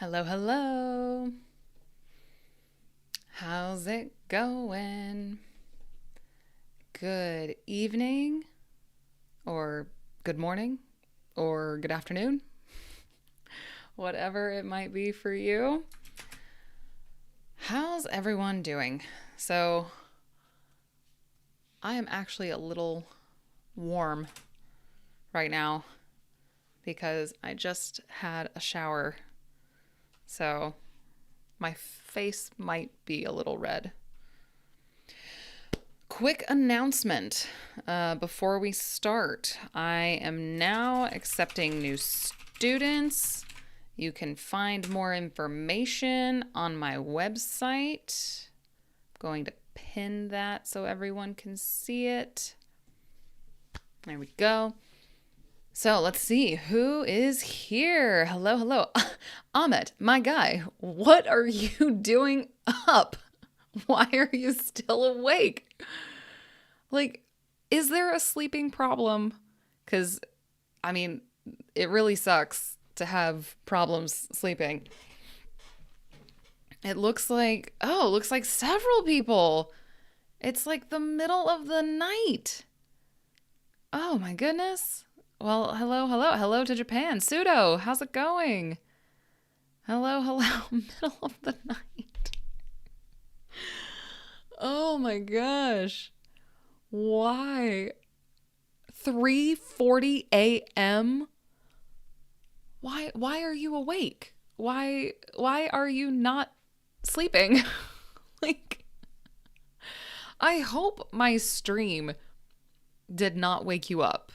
Hello, hello. How's it going? Good evening, or good morning, or good afternoon, whatever it might be for you. How's everyone doing? So, I am actually a little warm right now because I just had a shower. So, my face might be a little red. Quick announcement before we start. I am now accepting new students. You can find more information on my website. I'm going to pin that so everyone can see it. There we go. So let's see who is here. Hello, hello. Ahmet, my guy, what are you doing up? Why are you still awake? Like, is there a sleeping problem? Because, it really sucks to have problems sleeping. It looks like several people. It's like the middle of the night. Oh my goodness. Well, hello to Japan. Sudo, how's it going? Hello, middle of the night. Oh my gosh. Why? 3:40 a.m.? Why are you awake? Why are you not sleeping? Like, I hope my stream did not wake you up.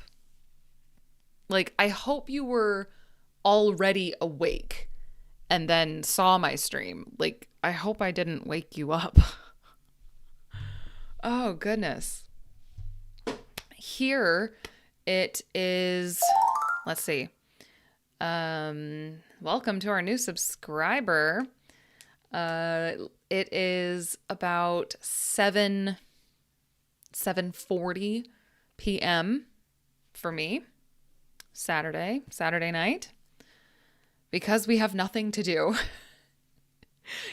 Like, I hope you were already awake and then saw my stream. Like, I hope I didn't wake you up. Oh, goodness. Here it is, let's see. Welcome to our new subscriber. It is about 7:40 p.m. for me. Saturday night. Because we have nothing to do.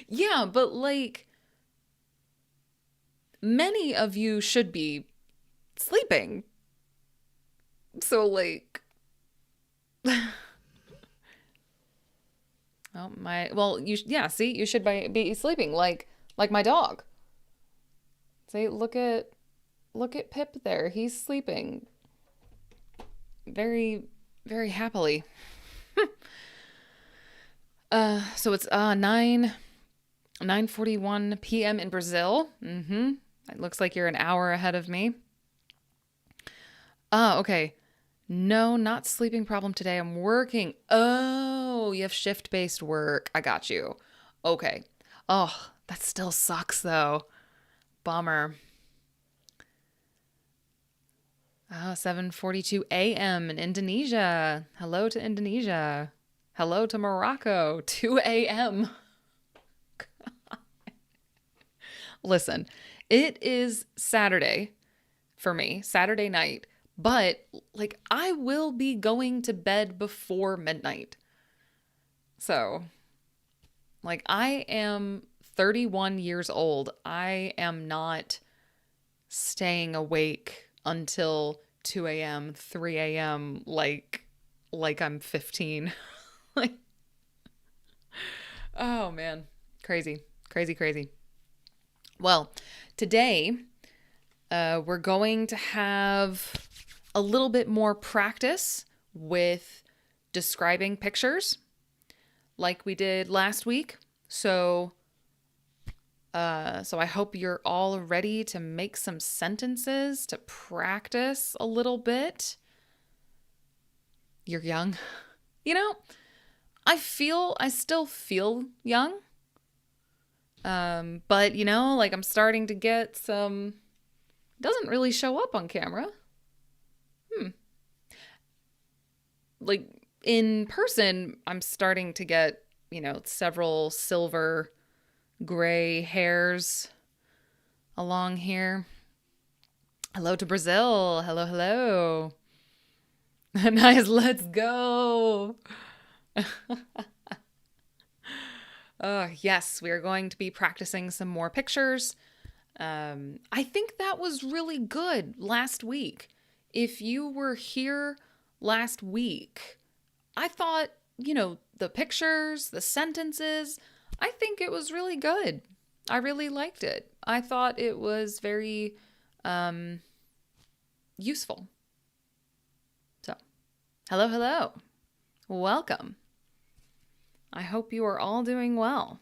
Yeah, but like, many of you should be sleeping. So like, see, you should be sleeping like my dog. See, look at Pip there. He's sleeping very, very happily. So it's 9:41 p.m. in Brazil. It looks like you're an hour ahead of me. Okay. No, not sleeping problem today. I'm working. Oh, you have shift-based work. I got you. Okay. Oh, that still sucks though. Bummer. 7:42 a.m. in Indonesia. Hello to Indonesia. Hello to Morocco. 2 a.m. Listen, it is Saturday for me, Saturday night, but like I will be going to bed before midnight. So, like, I am 31 years old. I am not staying awake until 2 a.m., 3 a.m. like I'm 15. Like, oh man, crazy. Well, today we're going to have a little bit more practice with describing pictures like we did last week. So I hope you're all ready to make some sentences to practice a little bit. You're young. You know, I still feel young. But you know, like I'm starting to get some, doesn't really show up on camera. Like in person, I'm starting to get, several silver gray hairs along here. Hello to Brazil. Hello. Nice, let's go. Yes, we are going to be practicing some more pictures. I think that was really good last week. If you were here last week, I thought, the pictures, the sentences, I think it was really good. I really liked it. I thought it was very useful. So, hello, hello. Welcome. I hope you are all doing well.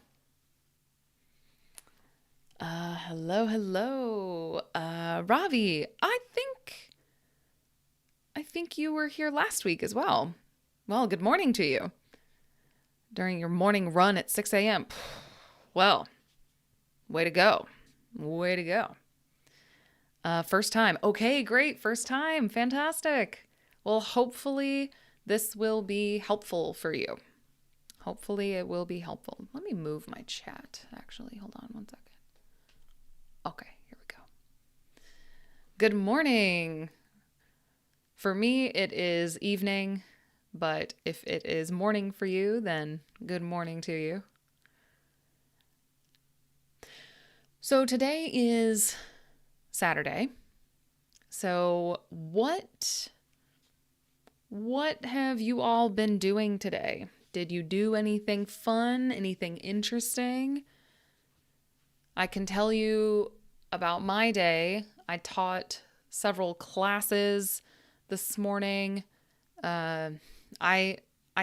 Hello. Ravi, I think you were here last week as well. Well, good morning to you. During your morning run at 6 a.m. Well, way to go. Way to go. First time. Okay, great. First time. Fantastic. Well, hopefully this will be helpful for you. Hopefully it will be helpful. Let me move my chat, actually. Hold on one second. Okay, here we go. Good morning. For me, it is evening, but if it is morning for you, then good morning to you. So today is Saturday. So what have you all been doing today? Did you do anything fun, anything interesting? I can tell you about my day. I taught several classes this morning. I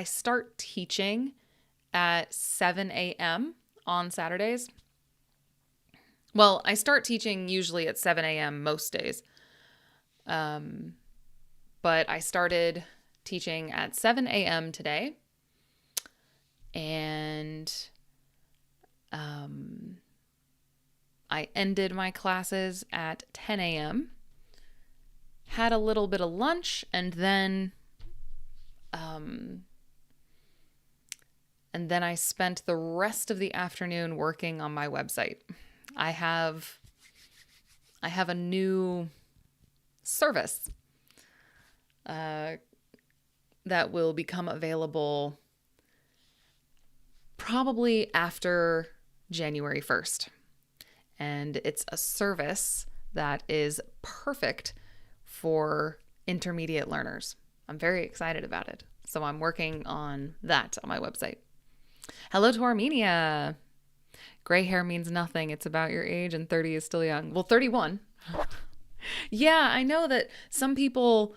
start teaching at 7 a.m. on Saturdays. Well, I start teaching usually at 7 a.m. most days. But I started teaching at 7 a.m. today. And I ended my classes at 10 a.m., had a little bit of lunch, and then I spent the rest of the afternoon working on my website. I have a new service that will become available probably after January 1st. And it's a service that is perfect for intermediate learners. I'm very excited about it. So I'm working on that on my website. Hello to Armenia. Gray hair means nothing. It's about your age and 30 is still young. Well, 31. Yeah, I know that some people,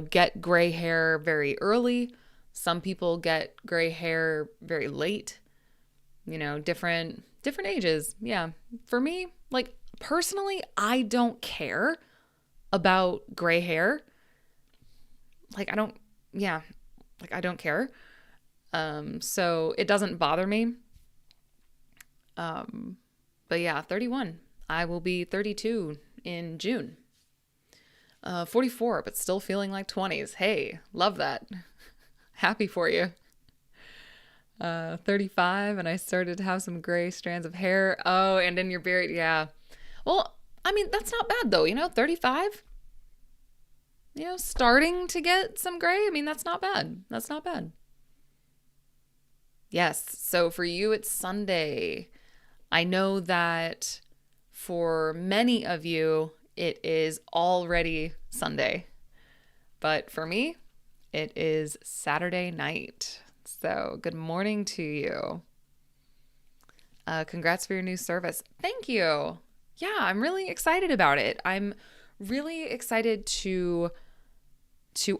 get gray hair very early. Some people get gray hair very late. Different ages. Yeah. For me, personally, I don't care about gray hair. I don't care. So it doesn't bother me. But yeah, 31. I will be 32 in June. 44, but still feeling like 20s. Hey, love that. Happy for you. 35, and I started to have some gray strands of hair. Oh, and in your beard, yeah. Well, that's not bad though, 35. Starting to get some gray. That's not bad. That's not bad. Yes, so for you, it's Sunday. I know that for many of you, it is already Sunday. But for me, it is Saturday night. So good morning to you. Congrats for your new service. Thank you. Yeah, I'm really excited about it. I'm really excited to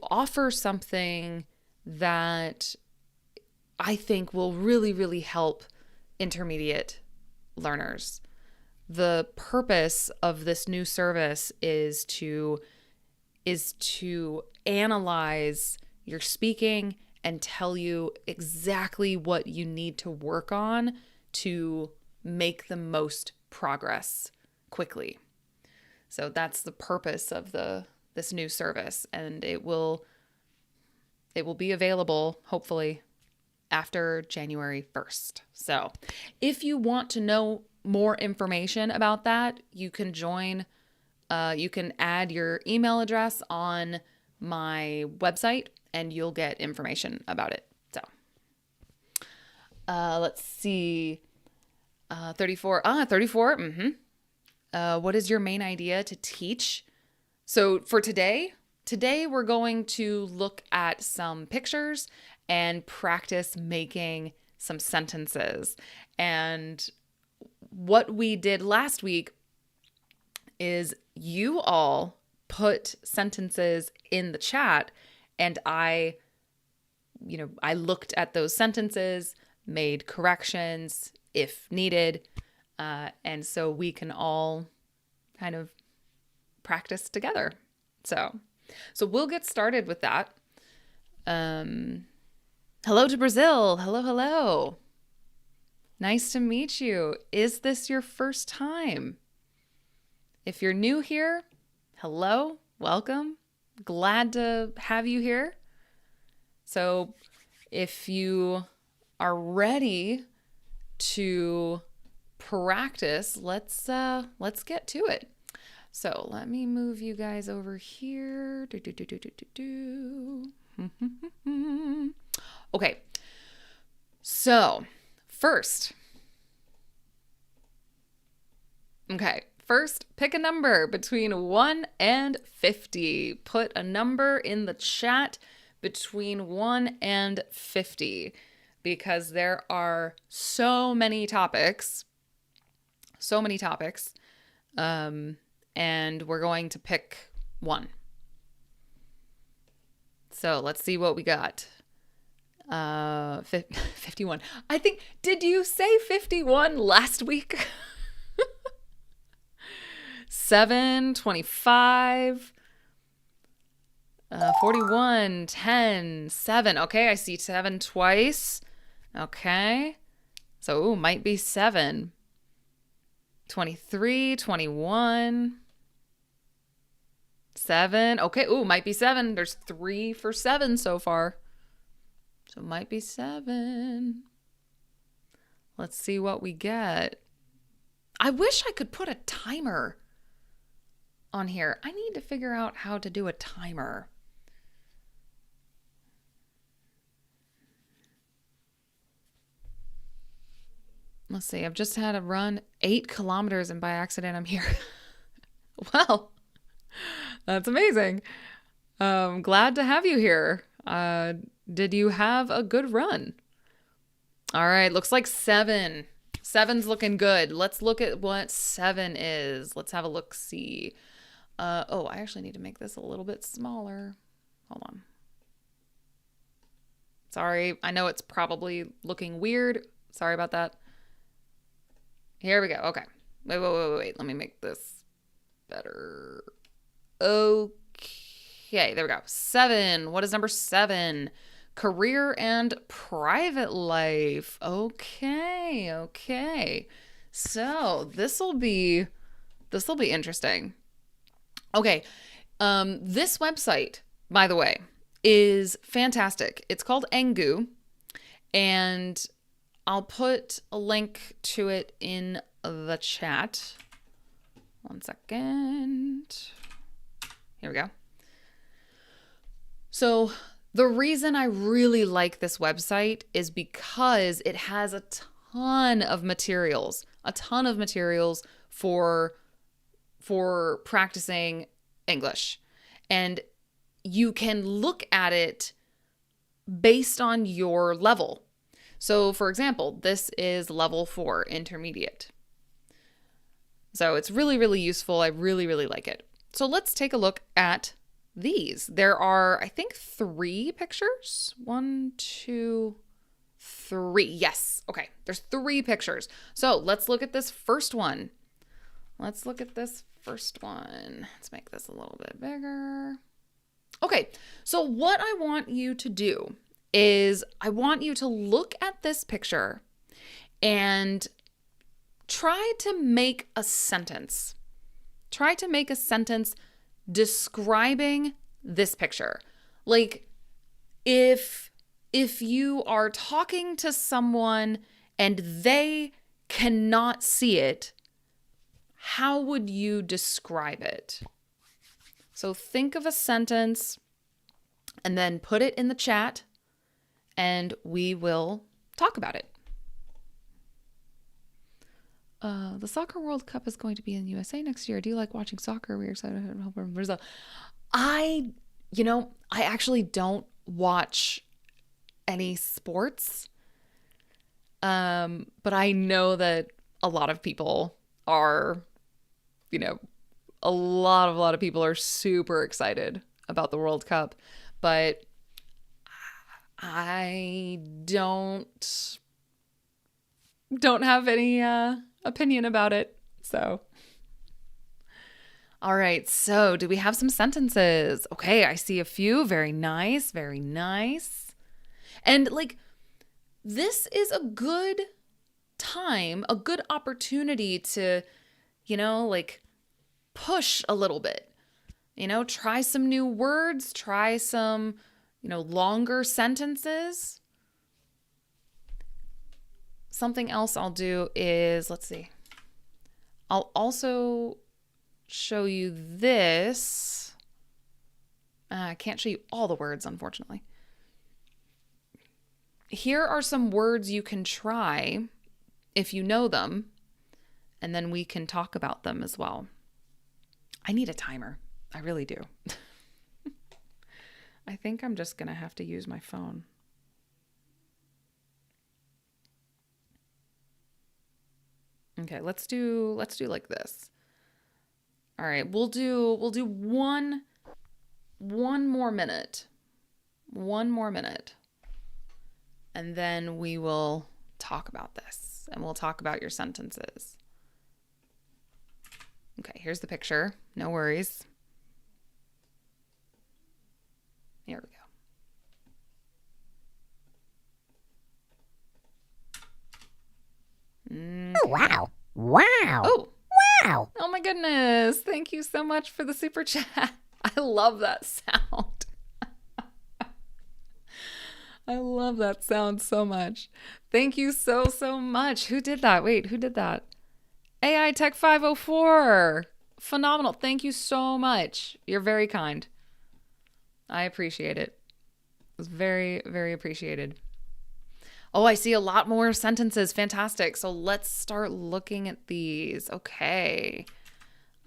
offer something that I think will really, really help intermediate learners. The purpose of this new service is to analyze your speaking and tell you exactly what you need to work on to make the most progress quickly. So that's the purpose of this new service, and it will be available hopefully after January 1st. So if you want to know more information about that, you can you can add your email address on my website and you'll get information about it. So Let's see. 34. 34. What is your main idea to teach? So for today we're going to look at some pictures and practice making some sentences. And what we did last week is you all put sentences in the chat, and I looked at those sentences, made corrections if needed, and so we can all kind of practice together. So we'll get started with that. Hello to Brazil. Hello. Nice to meet you. Is this your first time? If you're new here, hello, welcome. Glad to have you here. So if you are ready to practice, let's get to it. So let me move you guys over here. Okay. So first, pick a number between 1 and 50. Put a number in the chat between 1 and 50 because there are so many topics. And we're going to pick one. So let's see what we got. 51. I think, did you say 51 last week? 7, 25, 41, 10, 7. Okay, I see 7 twice. Okay. So, might be 7. 23, 21, 7. Okay, might be 7. There's 3 for 7 so far. So, might be 7. Let's see what we get. I wish I could put a timer on here. I need to figure out how to do a timer. Let's see. I've just had to run 8 kilometers and by accident I'm here. Well, that's amazing. Glad to have you here. Did you have a good run? All right. Looks like 7. 7's looking good. Let's look at what 7 is. Let's have a look-see. I actually need to make this a little bit smaller. Hold on. Sorry. I know it's probably looking weird. Sorry about that. Here we go. Okay. Wait. Let me make this better. Okay. There we go. 7. What is number 7? Career and private life. Okay. So this will be interesting. Okay. This website, by the way, is fantastic. It's called Engu, and I'll put a link to it in the chat. 1 second. Here we go. So the reason I really like this website is because it has a ton of materials for practicing English. And you can look at it based on your level. So, for example, this is level 4, intermediate. So it's really, really useful. I really, really like it. So let's take a look at these. There are, I think, 3 pictures. 1, 2, 3. Yes. Okay. There's 3 pictures. So let's look at this first one. Let's make this a little bit bigger. Okay. So what I want you to do is I want you to look at this picture and try to make a sentence. Try to make a sentence describing this picture. Like if you are talking to someone and they cannot see it, how would you describe it? So think of a sentence and then put it in the chat and we will talk about it. The Soccer World Cup is going to be in the USA next year. Do you like watching soccer? We're excited to help Brazil. I actually don't watch any sports. But I know that a lot of people are, a lot of people are super excited about the World Cup, but I don't have any opinion about it. So, all right. So, do we have some sentences? Okay, I see a few. Very nice. Very nice. And this is a good time, a good opportunity to, push a little bit. Try some new words, try some, longer sentences. Something else I'll do is, let's see. I'll also show you this. I can't show you all the words, unfortunately. Here are some words you can try if you know them, and then we can talk about them as well. I need a timer. I really do. I think I'm just going to have to use my phone. Okay, let's do like this. All right, we'll do one more minute. One more minute. And then we will talk about this, and we'll talk about your sentences. Okay, here's the picture. No worries. Here we go. Okay. Oh, wow. Wow. Oh. Wow. Oh my goodness. Thank you so much for the super chat. I love that sound. I love that sound so much. Thank you so much. Who did that? Wait, who did that? AI Tech 504. Phenomenal. Thank you so much. You're very kind. I appreciate it. It was very, very appreciated. Oh, I see a lot more sentences. Fantastic. So let's start looking at these. Okay.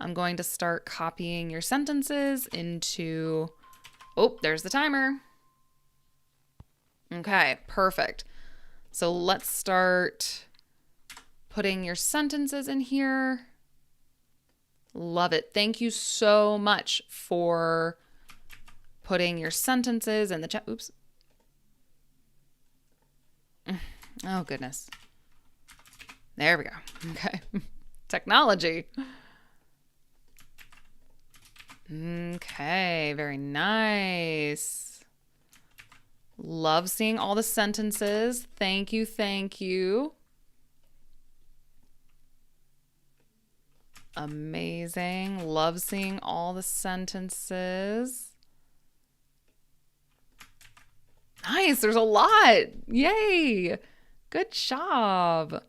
I'm going to start copying your sentences into... Oh, there's the timer. Okay, perfect. So let's start putting your sentences in here. Love it. Thank you so much for putting your sentences in the chat. Oops. Oh, goodness. There we go. Okay. Technology. Okay, very nice. Love seeing all the sentences. Thank you, thank you. Amazing. Love seeing all the sentences. Nice, there's a lot. Yay. Good job.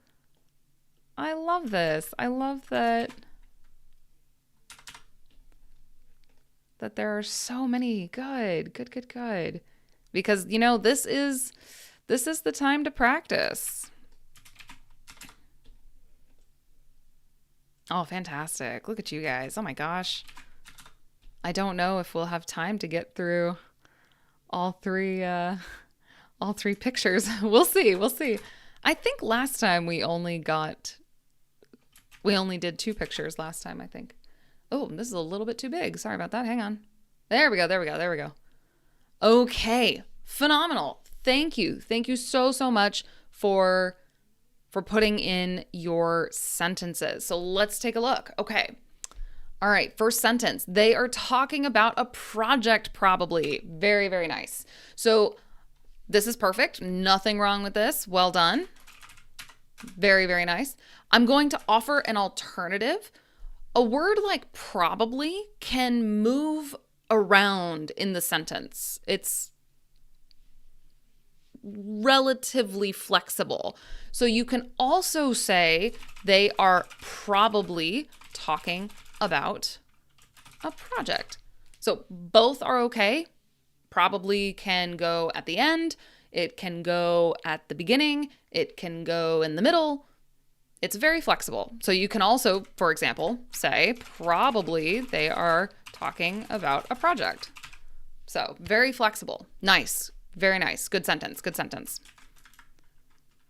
I love this. I love that there are so many. Good. Because, this is the time to practice. Oh, fantastic. Look at you guys. Oh my gosh. I don't know if we'll have time to get through all three pictures. We'll see. I think last time we only did 2 pictures last time, I think. Oh, this is a little bit too big. Sorry about that. Hang on. There we go. Okay. Phenomenal. Thank you. Thank you so much for putting in your sentences. So let's take a look. Okay. All right. First sentence. They are talking about a project, probably. Very, very nice. So this is perfect. Nothing wrong with this. Well done. Very, very nice. I'm going to offer an alternative. A word like probably can move around in the sentence. It's relatively flexible. So you can also say they are probably talking about a project. So both are okay. Probably can go at the end. It can go at the beginning. It can go in the middle. It's very flexible. So you can also, for example, say probably they are talking about a project. So very flexible. Nice. Very nice. Good sentence. Good sentence.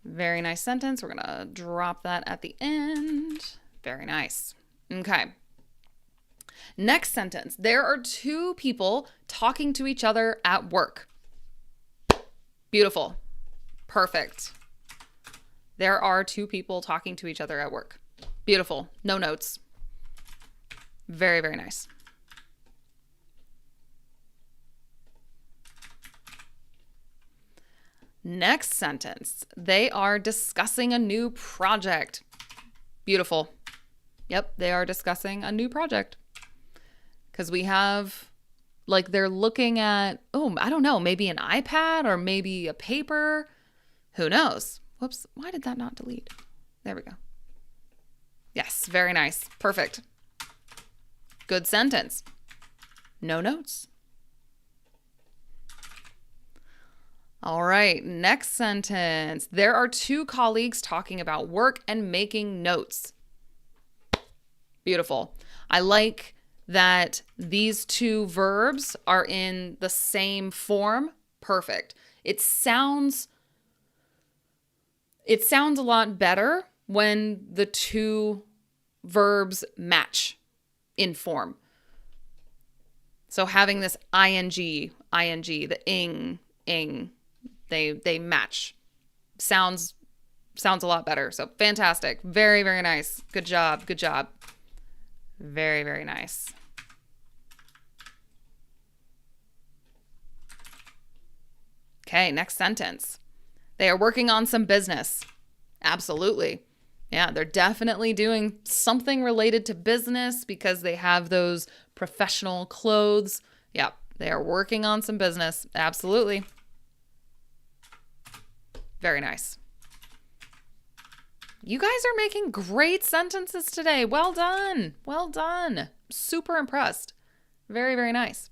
Very nice sentence. We're going to drop that at the end. Very nice. Okay. Next sentence. There are two people talking to each other at work. Beautiful. Perfect. There are two people talking to each other at work. Beautiful. No notes. Very, very nice. Next sentence. They are discussing a new project. Beautiful. Yep, they are discussing a new project. Because we have, like, they're looking at, I don't know, maybe an iPad or maybe a paper. Who knows? Whoops, why did that not delete? There we go. Yes, very nice. Perfect. Good sentence. No notes. All right, next sentence. There are two colleagues talking about work and making notes. Beautiful. I like that these two verbs are in the same form. Perfect. It sounds a lot better when the two verbs match in form. So having this ing, the ing, they match. Sounds a lot better. So fantastic. Very, very nice. Good job. Good job. Very, very nice. Okay, next sentence. They are working on some business. Absolutely. Yeah, they're definitely doing something related to business because they have those professional clothes. Yeah, they are working on some business. Absolutely. Very nice. You guys are making great sentences today. Well done. Well done. Super impressed. Very, very nice.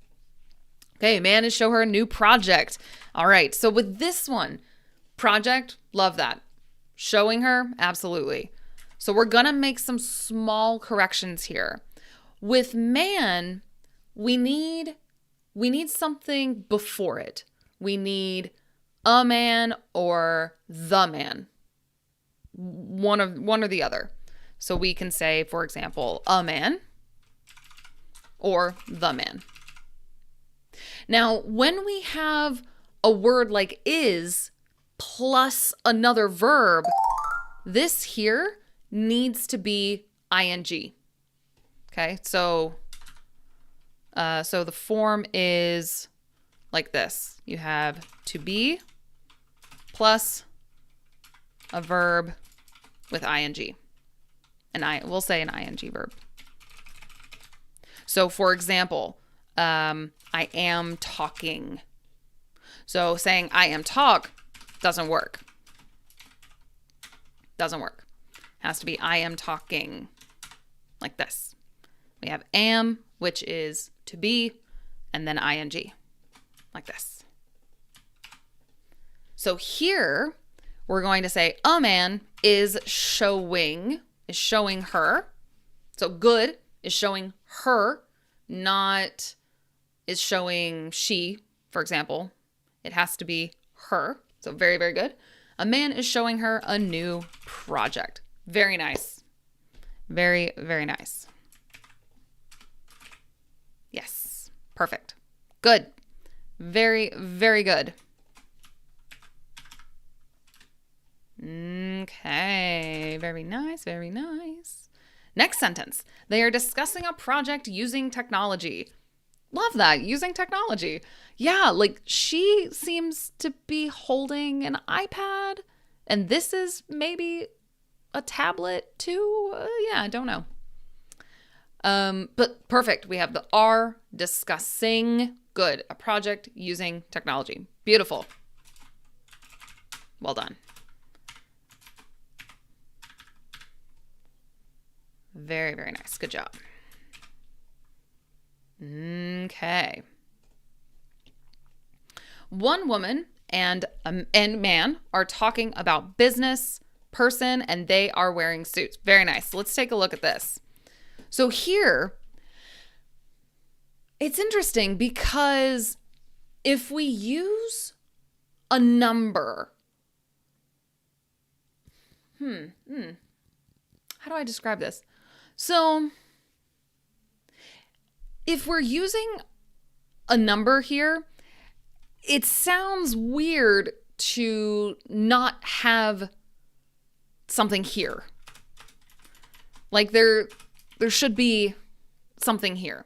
Okay, man is show her a new project. All right, so with this one, project, love that. Showing her, absolutely. So we're going to make some small corrections here. With man, we need something before it. We need a man or the man. One or the other. So we can say, for example, a man or the man. Now, when we have a word like is plus another verb, this here needs to be ing. Okay, so the form is like this. You have to be plus a verb with ing. And we'll say an ing verb. So for example, I am talking. So saying I am talk doesn't work. Doesn't work. Has to be I am talking. Like this. We have am, which is to be, and then ing. Like this. So here, we're going to say a man is showing her. So good is showing her, not is showing she, for example. It has to be her. So very, very good. A man is showing her a new project. Very nice. Very, very nice. Yes. Perfect. Good. Very, very good. Okay. Very nice. Very nice. Next sentence. They are discussing a project using technology. Love that. Using technology. Yeah, like she seems to be holding an iPad and this is maybe a tablet too. Yeah, I don't know. But perfect. We have the are discussing. Good. A project using technology. Beautiful. Well done. Very, very nice. Good job. Okay. One woman and man are talking about business person and they are wearing suits. Very nice. Let's take a look at this. So here, it's interesting because if we use a number, how do I describe this? So if we're using a number here, it sounds weird to not have something here. Like there should be something here.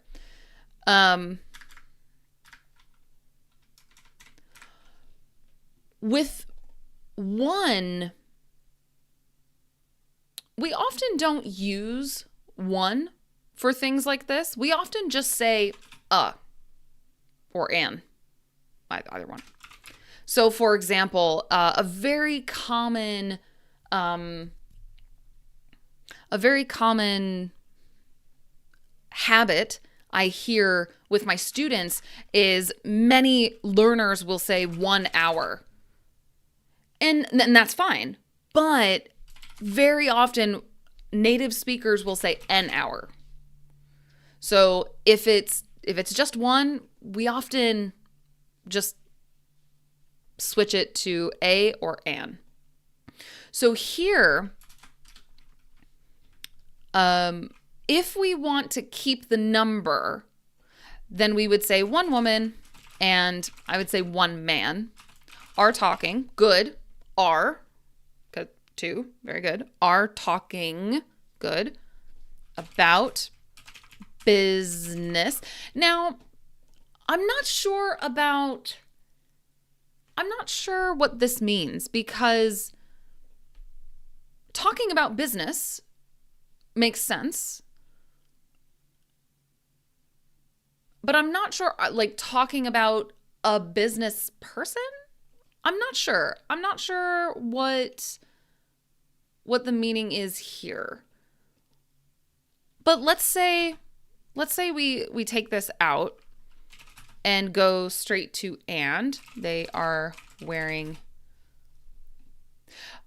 With one, we often don't use one for things like this. We often just say or an, either one. So for example, a very common habit I hear with my students is many learners will say 1 hour. And that's fine. But very often native speakers will say an hour. So if it's just one, we often just switch it to a or an. So here, if we want to keep the number, then we would say one woman and I would say one man are talking. Good. Are. Two. Very good. Are talking. Good. About business. Now, I'm not sure what this means because talking about business makes sense. But I'm not sure, like talking about a business person? I'm not sure. I'm not sure what the meaning is here. But let's say we take this out and go straight to and. They are wearing.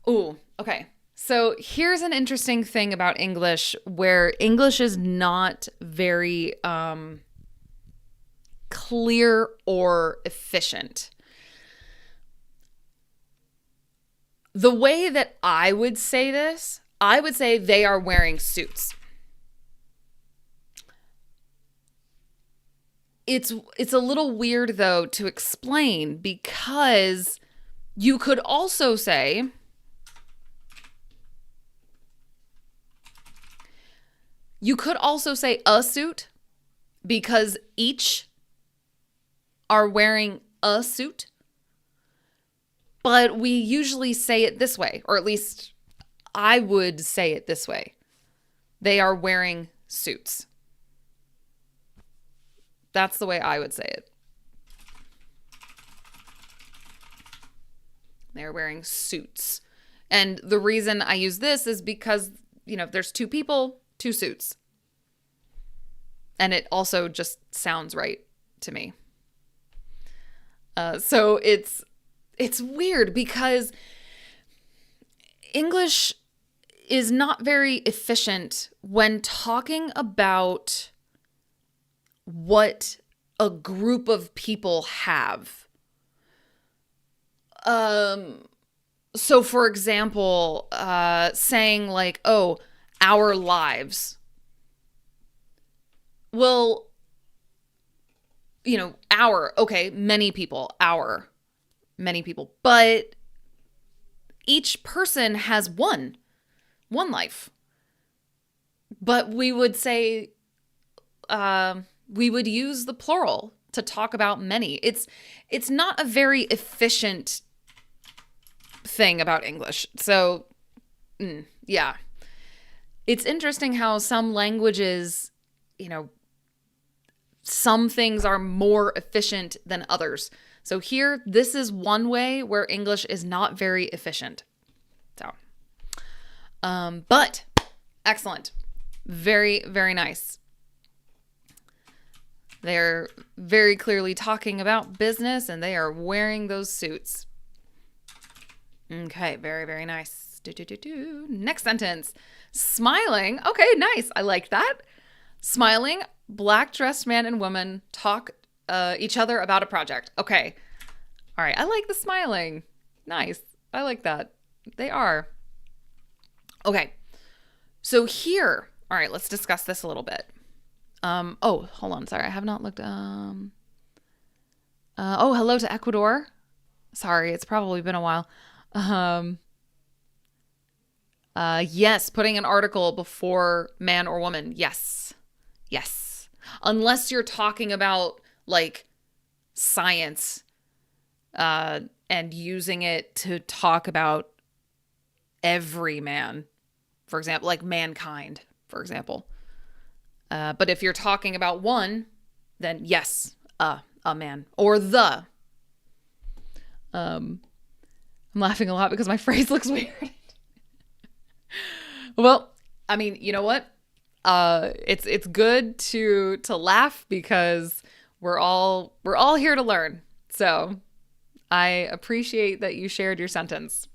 Ooh, okay. So here's an interesting thing about English where English is not very clear or efficient. The way that I would say this, I would say they are wearing suits. It's a little weird though to explain because you could also say a suit because each are wearing a suit. But we usually say it this way, or at least I would say it this way. They are wearing suits. That's the way I would say it. They're wearing suits. And the reason I use this is because, there's two people, two suits. And it also just sounds right to me. So it's weird because English is not very efficient when talking about what a group of people have. So for example, saying like, oh, our lives. Well, okay, many people, many people, but each person has one life. But we would say, we would use the plural to talk about many. It's not a very efficient thing about English. So, yeah. It's interesting how some languages, some things are more efficient than others. So here, this is one way where English is not very efficient. So, but excellent. Very, very nice. They're very clearly talking about business and they are wearing those suits. Okay, very, very nice. sentence. Next sentence. Smiling. Okay, nice. I like that. Smiling, black-dressed man and woman talk each other about a project. Okay. All right. I like the smiling. Nice. I like that. They are. Okay. So here, all right, let's discuss this a little bit. Oh, hold on. Sorry. I have not looked. Hello to Ecuador. Sorry. It's probably been a while. Yes. Putting an article before man or woman. Yes. Yes. Unless you're talking about like science, and using it to talk about every man, for example, like mankind, for example. But if you're talking about one, then yes, a man or the. I'm laughing a lot because my phrase looks weird. Well, I mean, you know what? It's good to laugh because we're all here to learn. So I appreciate that you shared your sentence.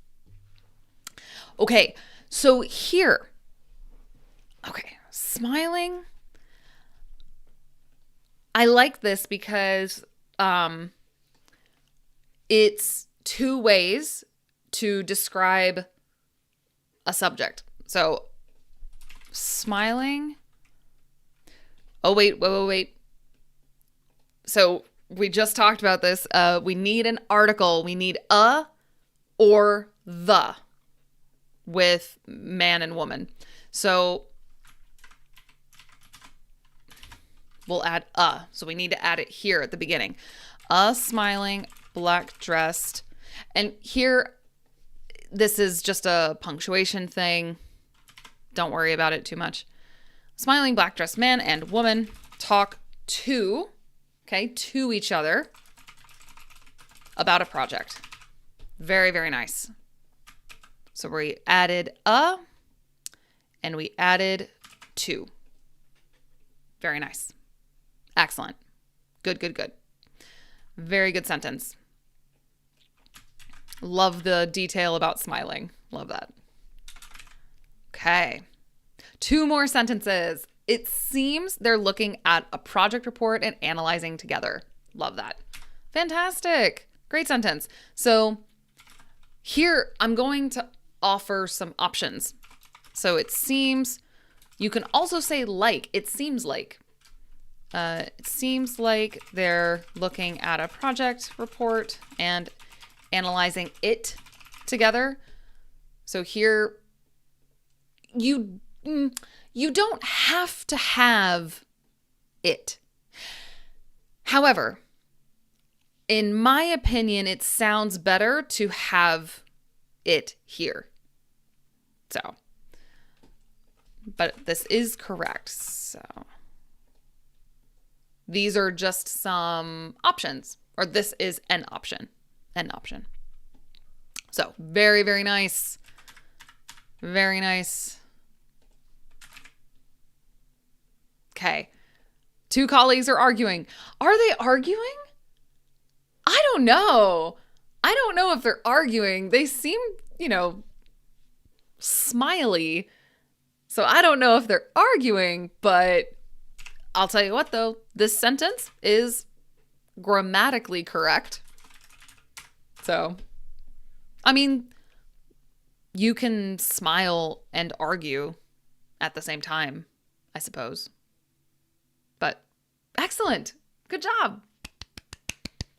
Okay, so here. Okay, smiling. I like this because it's two ways to describe a subject. So smiling. Oh, wait. So we just talked about this. We need an article. We need a or the with man and woman. So we'll add a. So we need to add it here at the beginning. A smiling, black-dressed. And here, this is just a punctuation thing. Don't worry about it too much. Smiling, black-dressed man and woman talk to each other about a project. Very, very nice. So we added a and we added to. Very nice. Excellent. Good. Very good sentence. Love the detail about smiling. Love that. Okay. 2 more sentences. It seems they're looking at a project report and analyzing together. Love that. Fantastic. Great sentence. So here I'm going to offer some options. So it seems, you can also say like, it seems like. It seems like they're looking at a project report and analyzing it together. So here, you don't have to have it. However, in my opinion, it sounds better to have it here. So, but this is correct. So these are just some options, or this is an option. So very, very nice. Very nice. Okay. 2 colleagues are arguing. Are they arguing? I don't know. I don't know if they're arguing. They seem, smiley. So I don't know if they're arguing, but I'll tell you what though, this sentence is grammatically correct. So, I mean, you can smile and argue at the same time, I suppose. But excellent. Good job.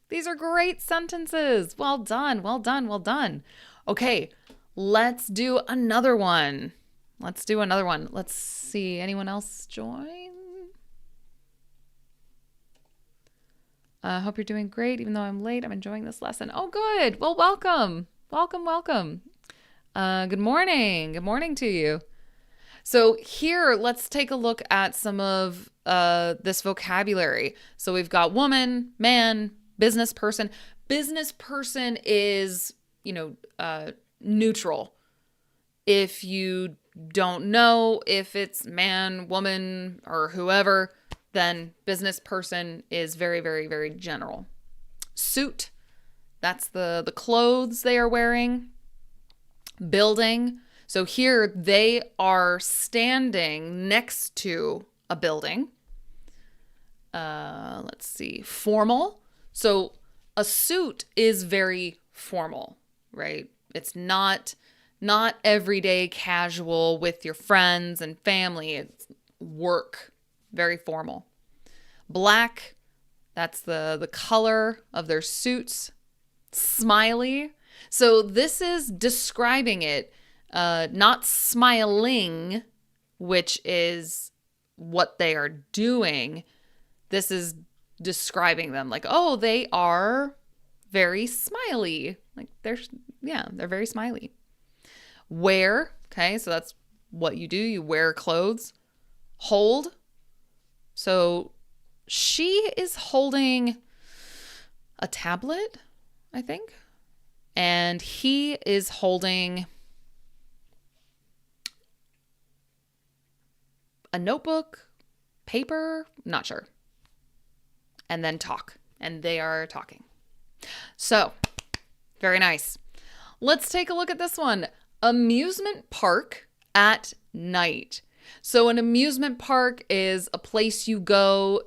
These are great sentences. Well done. Okay, let's do another one. Let's see. Anyone else join? I hope you're doing great. Even though I'm late, I'm enjoying this lesson. Oh, good. Well, welcome. Good morning. Good morning to you. So here, let's take a look at some of this vocabulary. So we've got woman, man, business person. Business person is, neutral. If you don't know if it's man, woman, or whoever, then business person is very, very, very general. Suit, that's the clothes they are wearing. Building. So here they are standing next to a building. Let's see. Formal. So a suit is very formal, right? It's not everyday casual with your friends and family. It's work. Very formal. Black, that's the color of their suits. Smiley. So this is describing it, not smiling, which is what they are doing. This is describing them like, oh, they are very smiley. Like they're very smiley. Wear, okay, so that's what you do. You wear clothes. Hold. So she is holding a tablet, I think. And he is holding a notebook, paper, not sure. And then talk. And they are talking. So, very nice. Let's take a look at this one. Amusement park at night. So an amusement park is a place you go,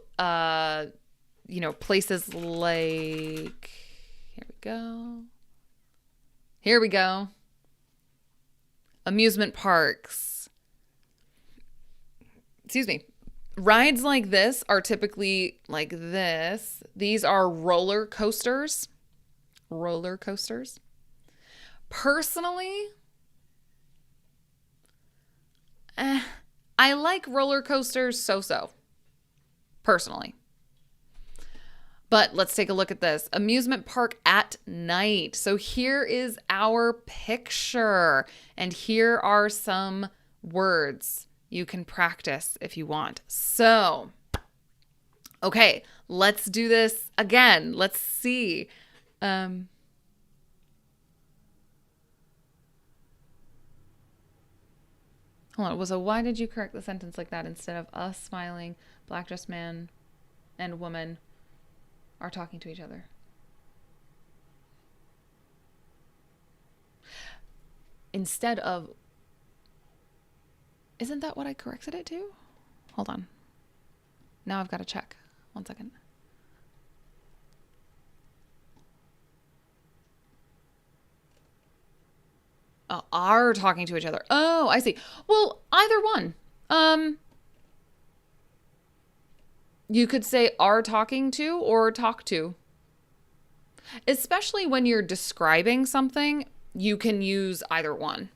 places like, Here we go. Amusement parks. Excuse me. Rides like this are typically like this. These are roller coasters. Roller coasters. Personally, I like roller coasters so-so. Personally. But let's take a look at this. Amusement park at night. So here is our picture. And here are some words you can practice if you want. So, okay, let's do this again. Let's see. Hold on. So why did you correct the sentence like that instead of a smiling black dressed man and woman are talking to each other? Instead of, isn't that what I corrected it to? Hold on. Now I've got to check. 1 second. Oh, are talking to each other. Oh, I see. Well, either one. You could say are talking to or talk to. Especially when you're describing something, you can use either one.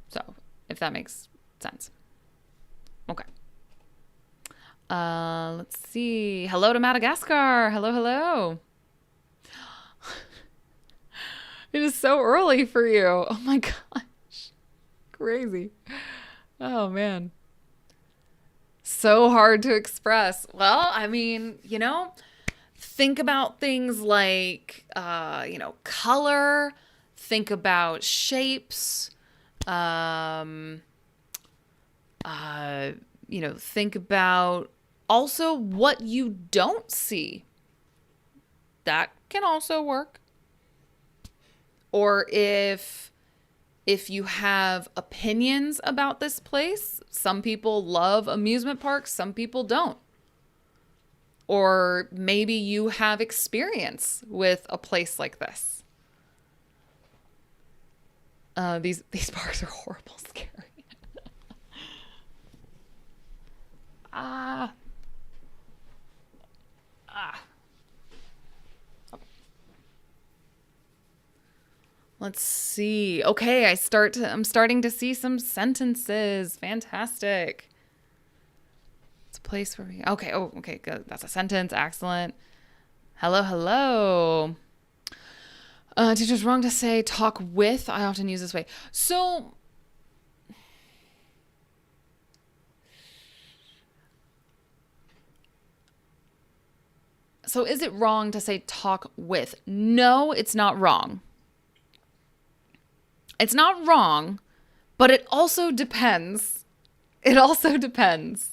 So, if that makes sense. Okay. Let's see. Hello to Madagascar. Hello, hello. It is so early for you. Oh my gosh. Crazy. Oh man. So hard to express. Well, I mean, think about things like, color. Think about shapes. Think about also what you don't see. That can also work. Or if you have opinions about this place, some people love amusement parks, some people don't. Or maybe you have experience with a place like this. These parks are horrible, scary. Let's see. Okay, I'm starting to see some sentences. Fantastic. It's a place where we... Okay, okay, good. That's a sentence. Excellent. Hello, hello. Teacher's wrong to say talk with. I often use this way. So is it wrong to say talk with? No, it's not wrong. It's not wrong, but it also depends. It also depends.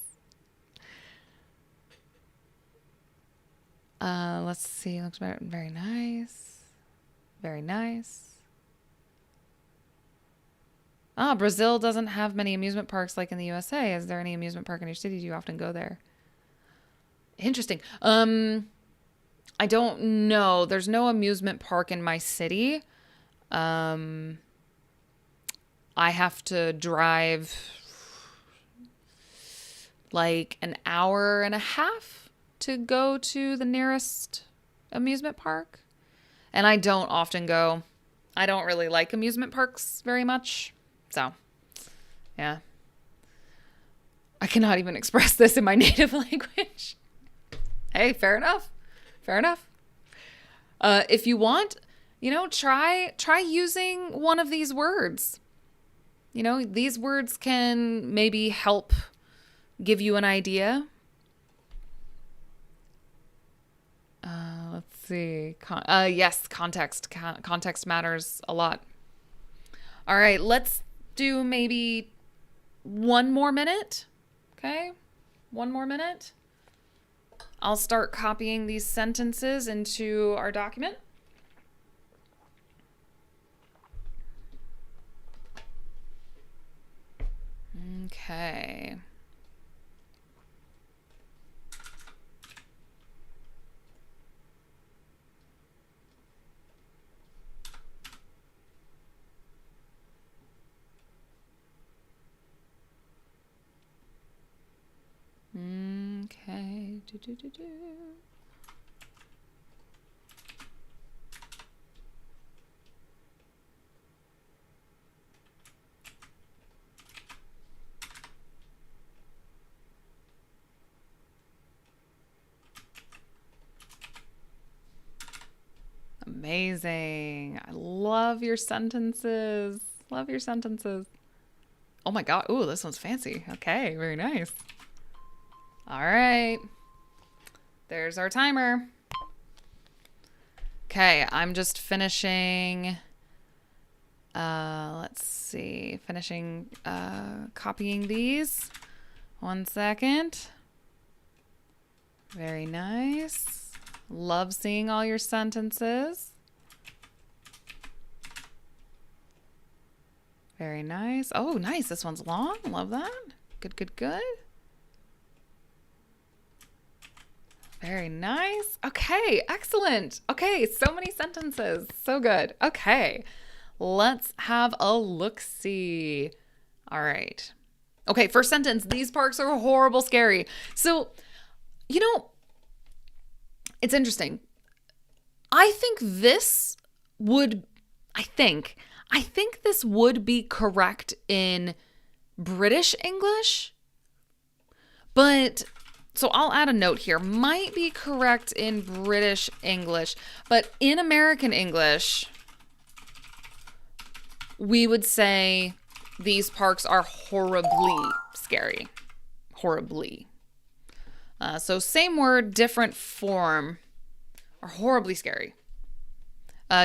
Let's see. Looks very nice. Very nice. Brazil doesn't have many amusement parks like in the USA. Is there any amusement park in your city? Do you often go there? Interesting. I don't know. There's no amusement park in my city. I have to drive like an hour and a half to go to the nearest amusement park. And I don't often go. I don't really like amusement parks very much. So, yeah. I cannot even express this in my native language. Hey, fair enough. Fair enough. If you want, try using one of these words. These words can maybe help give you an idea. Let's see. Yes, context. Context matters a lot. All right, let's do maybe one more minute. Okay, one more minute. I'll start copying these sentences into our document. Okay. Okay. Amazing. I love your sentences. Love your sentences. Oh my God. Ooh, this one's fancy. Okay, very nice. All right. There's our timer. Okay, I'm just finishing. Let's see. Finishing copying these. 1 second. Very nice. Love seeing all your sentences. Very nice. Oh, nice. This one's long. Love that. Good, good, good. Very nice. Okay, excellent. Okay, so many sentences. So good. Okay, let's have a look-see. All right. Okay, first sentence. These parks are horrible, scary. So, it's interesting. I think this would be correct in British English, but so I'll add a note here. Might be correct in British English, but in American English, we would say these parks are horribly scary. Horribly. So same word, different form, are horribly scary.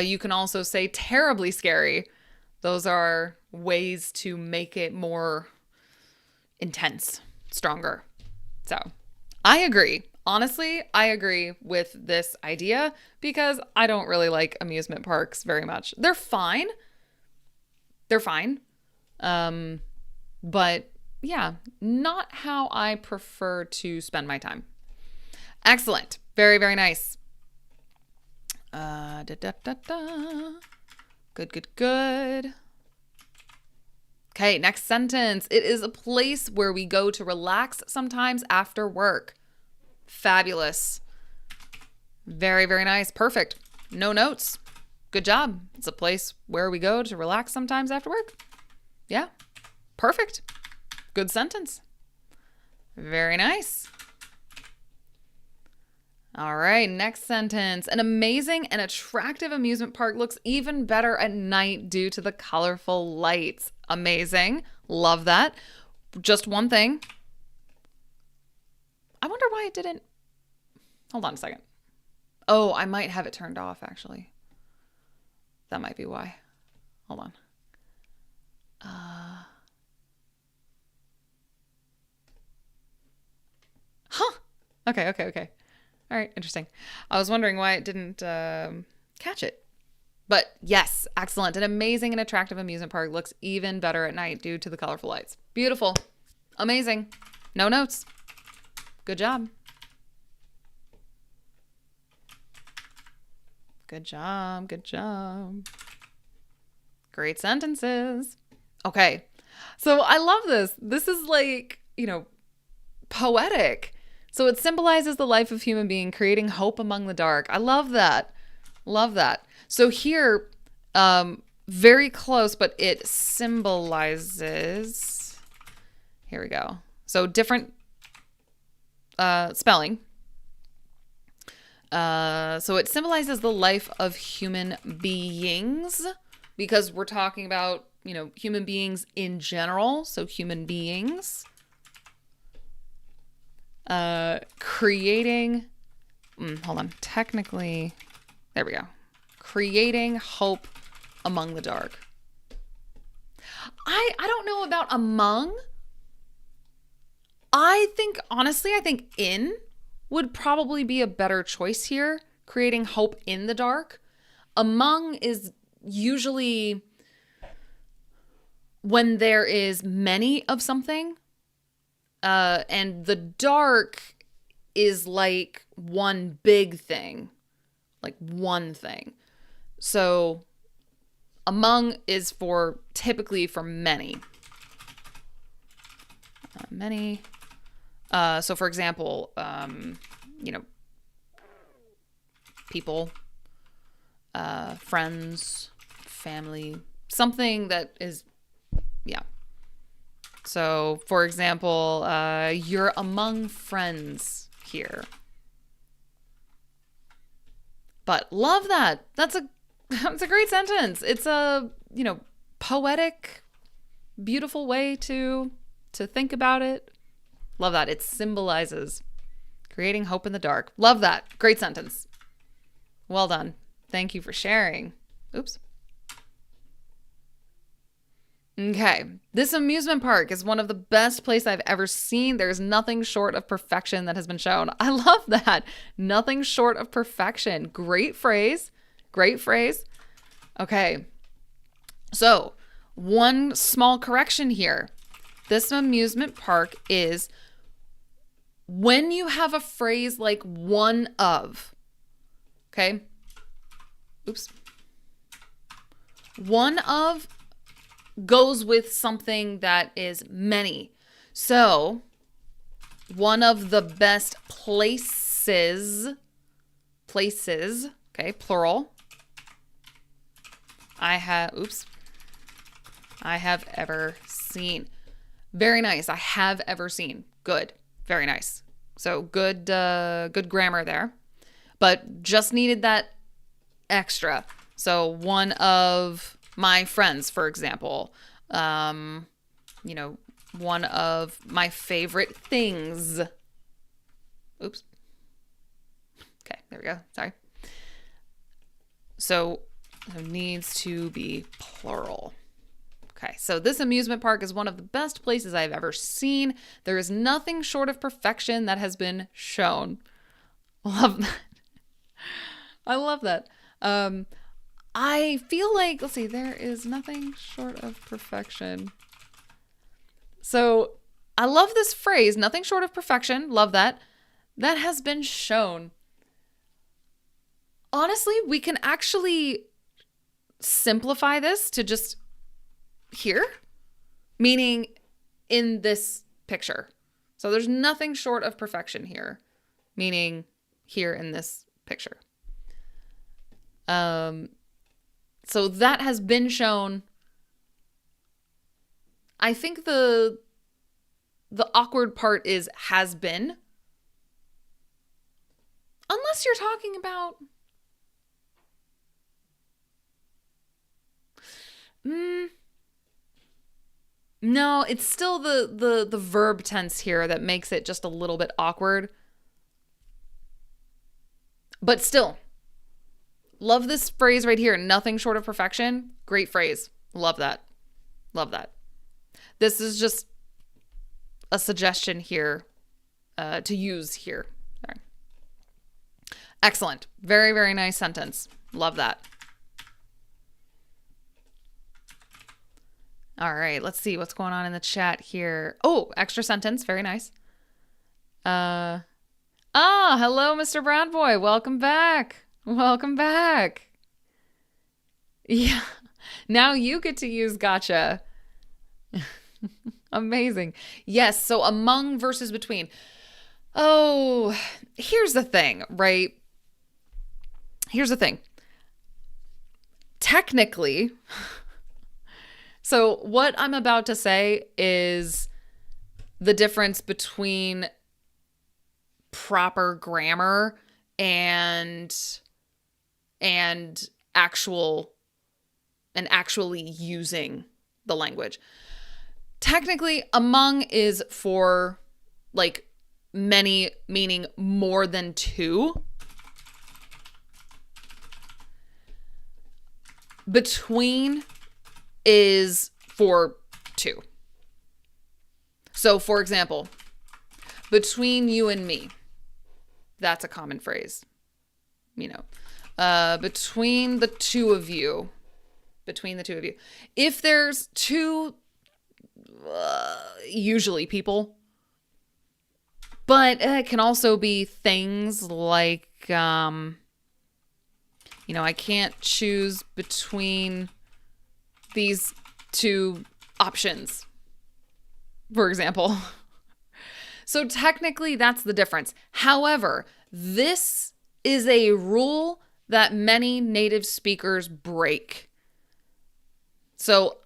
You can also say terribly scary. Those are ways to make it more intense, stronger. So I agree. Honestly, I agree with this idea because I don't really like amusement parks very much. They're fine. But yeah, not how I prefer to spend my time. Excellent. Very, very nice. Good, good, good. Okay, next sentence. It is a place where we go to relax sometimes after work. Fabulous. Very, very nice. Perfect. No notes. Good job. It's a place where we go to relax sometimes after work. Yeah. Perfect. Good sentence. Very nice. All right, next sentence. An amazing and attractive amusement park looks even better at night due to the colorful lights. Amazing. Love that. Just one thing. I wonder why it didn't. Hold on a second. Oh, I might have it turned off, actually. That might be why. Hold on. Huh. Okay. All right, interesting. I was wondering why it didn't catch it. But yes, excellent. An amazing and attractive amusement park looks even better at night due to the colorful lights. Beautiful. Amazing. No notes. Good job. Good job. Good job. Great sentences. Okay. So I love this. This is like, poetic. So it symbolizes the life of human being, creating hope among the dark. I love that. Love that. So here, very close, but it symbolizes, here we go. So different spelling. So it symbolizes the life of human beings because we're talking about, human beings in general. So human beings. Creating, hold on, technically, there we go. Creating hope among the dark. I don't know about among. Honestly, I think in would probably be a better choice here. Creating hope in the dark. Among is usually when there is many of something. And the dark is like one big thing, like one thing. So among is typically for many. Many. So for example, people, friends, family, something that is, yeah. So, for example, you're among friends here. But love that. That's a great sentence. It's a, poetic, beautiful way to think about it. Love that. It symbolizes creating hope in the dark. Love that. Great sentence. Well done. Thank you for sharing. Oops. Okay, this amusement park is one of the best places I've ever seen. There's nothing short of perfection that has been shown. I love that. Nothing short of perfection. Great phrase. Great phrase. Okay, so one small correction here. This amusement park is when you have a phrase like one of. Okay. Oops. One of goes with something that is many. So, one of the best places, okay, plural, I have ever seen. Very nice. I have ever seen. Good. Very nice. So, good grammar there. But just needed that extra. So, one of my friends, for example, one of my favorite things. Oops. Okay, there we go. Sorry. So it needs to be plural. Okay, so this amusement park is one of the best places I've ever seen. There is nothing short of perfection that has been shown. Love that. I love that. I feel like, let's see, there is nothing short of perfection. So I love this phrase, nothing short of perfection. Love that. That has been shown. Honestly, we can actually simplify this to just here, meaning in this picture. So there's nothing short of perfection here, meaning here in this picture. So that has been shown. I think the awkward part is has been. Unless you're talking about no, it's still the verb tense here that makes it just a little bit awkward. But still, love this phrase right here. Nothing short of perfection. Great phrase. Love that. Love that. This is just a suggestion here to use here. Sorry. Excellent. Very, very nice sentence. Love that. All right, let's see what's going on in the chat here. Oh, extra sentence. Very nice. Hello, Mr. Brown Boy. Welcome back. Welcome back. Yeah. Now you get to use gotcha. Amazing. Yes, so among versus between. Oh, here's the thing, right? Here's the thing. Technically, so what I'm about to say is the difference between proper grammar and actually using the language. Technically, among is for like many, meaning more than two. Between is for two. So, for example, between you and me. That's a common phrase. You know, between the two of you. Between the two of you. If there's two, usually people. But it can also be things like, you know, I can't choose between these two options, for example. So technically, that's the difference. However, this is a rule that many native speakers break. So,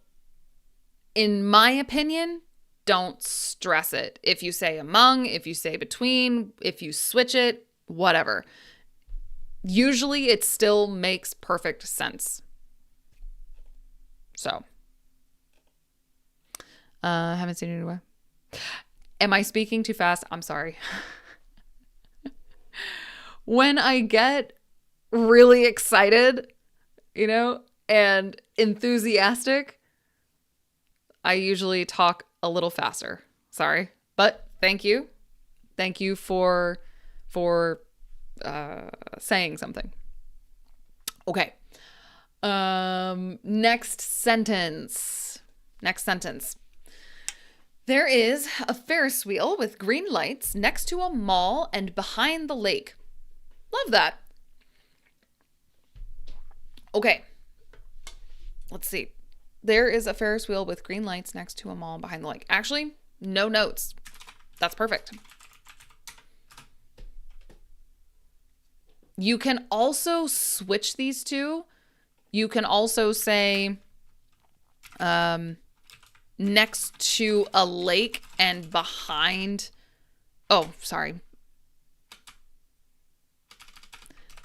in my opinion, don't stress it. If you say among, if you say between, if you switch it, whatever. Usually it still makes perfect sense. So, haven't seen it anywhere. Am I speaking too fast? I'm sorry. When I get really excited, you know, and enthusiastic, I usually talk a little faster. Sorry, but thank you. Thank you for saying something. Okay. Next sentence. There is a Ferris wheel with green lights next to a mall and behind the lake. Love that. Okay. Let's see. There is a Ferris wheel with green lights next to a mall behind the lake. Actually, no notes. That's perfect. You can also switch these two. You can also say next to a lake and behind. Oh, sorry.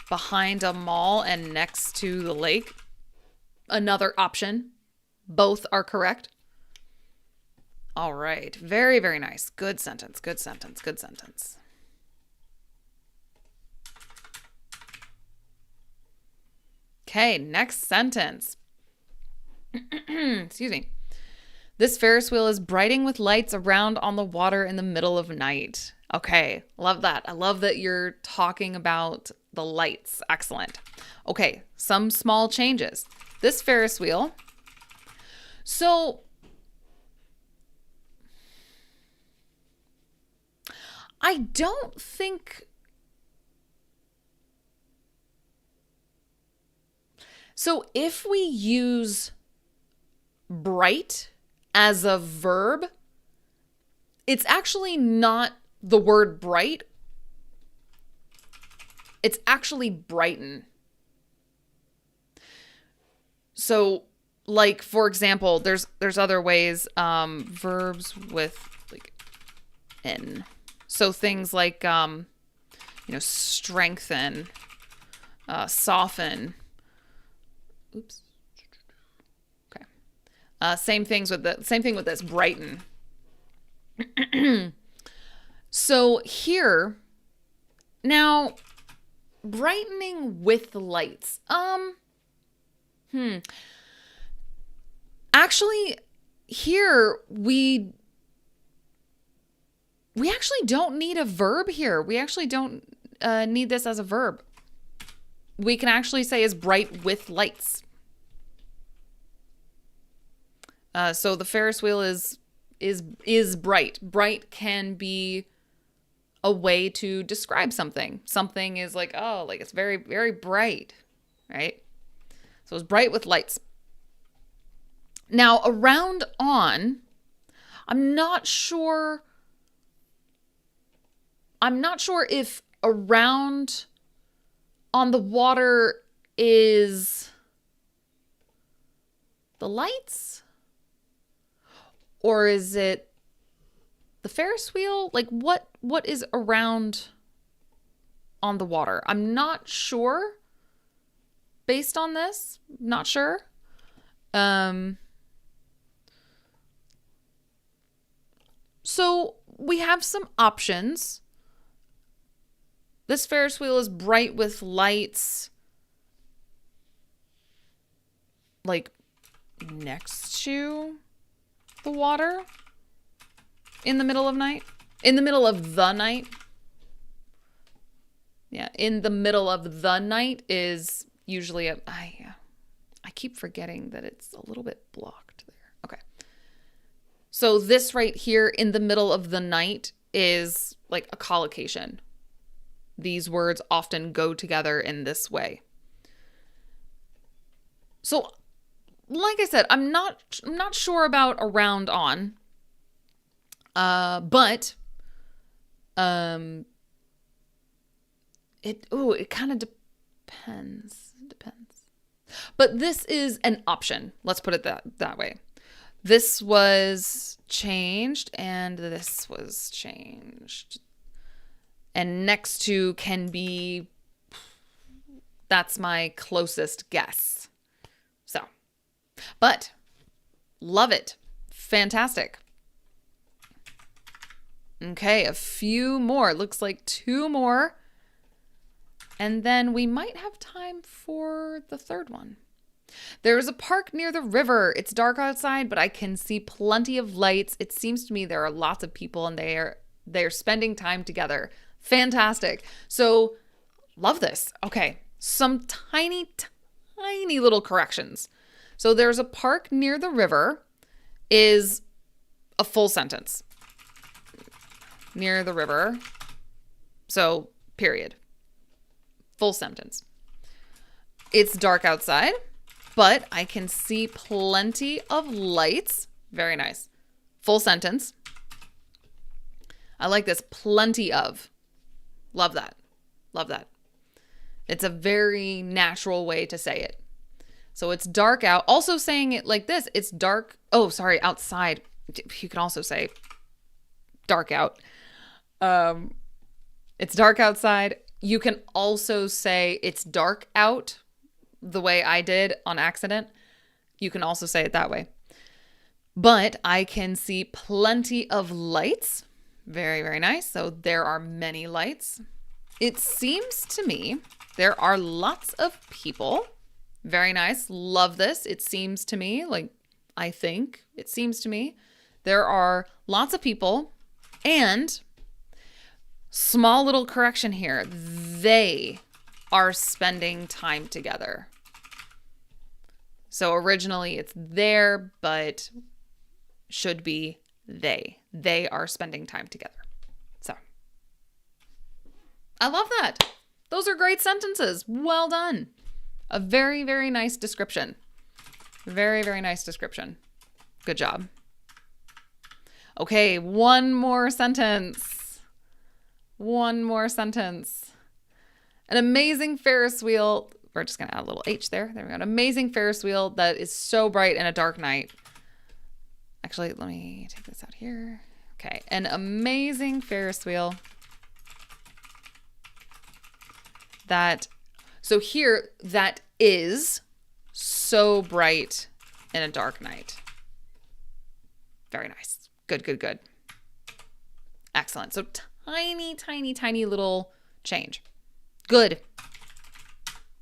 Behind a mall and next to the lake. Another option. Both are correct. All right. Very, very nice. Good sentence. Good sentence. Good sentence. Okay, next sentence. Excuse me. This Ferris wheel is brighting with lights around on the water in the middle of night. Okay, love that. I love that you're talking about the lights. Excellent. Okay, some small changes. This Ferris wheel. So, I don't think... So if we use bright as a verb, it's actually not the word bright. It's actually brighten. So, like, for example, there's other ways, verbs with like N. So things like, strengthen, soften. Oops. Okay. Same thing with this, brighten. So here, now, brightening with lights. Actually, here we actually don't need a verb here. We actually don't need this as a verb. We can actually say is bright with lights. So the Ferris wheel is bright. Bright can be a way to describe something. Something is like, oh, like it's very, very bright, right? So it's bright with lights. Now, around on, I'm not sure if around on the water is the lights, or is it the Ferris wheel? Like what is around on the water? I'm not sure. Based on this, not sure. So we have some options. This Ferris wheel is bright with lights, like next to the water in the middle of night. In the middle of the night. Yeah, in the middle of the night is usually I keep forgetting that it's a little bit blocked there. Okay. So this right here in the middle of the night is like a collocation. These words often go together in this way. So, like I said, I'm not sure about around on. But it kind of depends. But this is an option. Let's put it that way. This was changed and this was changed. And next to can be, that's my closest guess. So, but love it. Fantastic. Okay, a few more. Looks like 2 more. And then we might have time for the third one. There is a park near the river. It's dark outside, but I can see plenty of lights. It seems to me there are lots of people and they're spending time together. Fantastic. So, love this. Okay, some tiny little corrections. So there's a park near the river is a full sentence. Near the river. So, period. Full sentence. It's dark outside, but I can see plenty of lights. Very nice. Full sentence. I like this. Plenty of. Love that. Love that. It's a very natural way to say it. So it's dark out. Also saying it like this. It's dark. Oh, sorry. Outside. You can also say dark out. It's dark outside. You can also say it's dark out the way I did on accident. You can also say it that way. But I can see plenty of lights. Very, very nice. So there are many lights. It seems to me there are lots of people. Very nice. Love this. It seems to me, like I think it seems to me there are lots of people, and small little correction here. They are spending time together. So originally it's there, but should be they. They are spending time together. So I love that. Those are great sentences. Well done. A very, very nice description. Very, very nice description. Good job. Okay, one more sentence. One more sentence. An amazing Ferris wheel. We're just going to add a little H there. There we go. An amazing Ferris wheel that is so bright in a dark night. Actually, let me take this out here. Okay, an amazing Ferris wheel that, so here, that is so bright in a dark night. Very nice. Good, good, good. Excellent. So tiny, tiny, tiny little change. Good.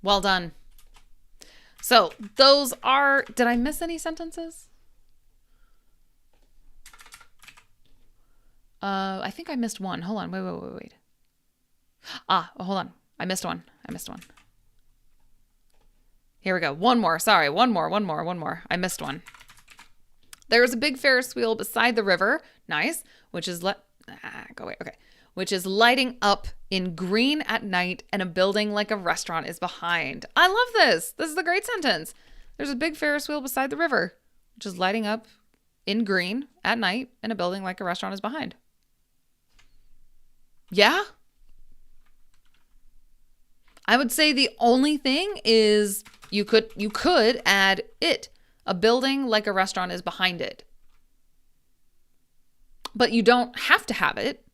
Well done. So those are, did I miss any sentences? I think I missed one. Hold on. Wait. Hold on. I missed one. Here we go. One more. Sorry. One more. I missed one. There's a big Ferris wheel beside the river. Nice. Which is which is lighting up in green at night, and a building like a restaurant is behind. I love this. This is a great sentence. There's a big Ferris wheel beside the river, which is lighting up in green at night, and a building like a restaurant is behind. Yeah. I would say the only thing is you could add it. A building like a restaurant is behind it. But you don't have to have it.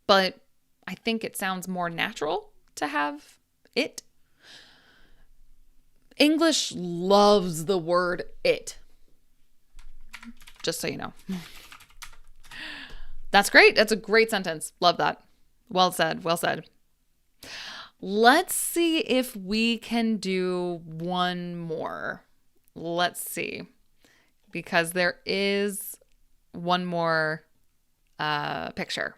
But I think it sounds more natural to have it. English loves the word it. Just so you know. That's great. That's a great sentence. Love that. Well said. Well said. Let's see if we can do one more. Let's see. Because there is one more picture.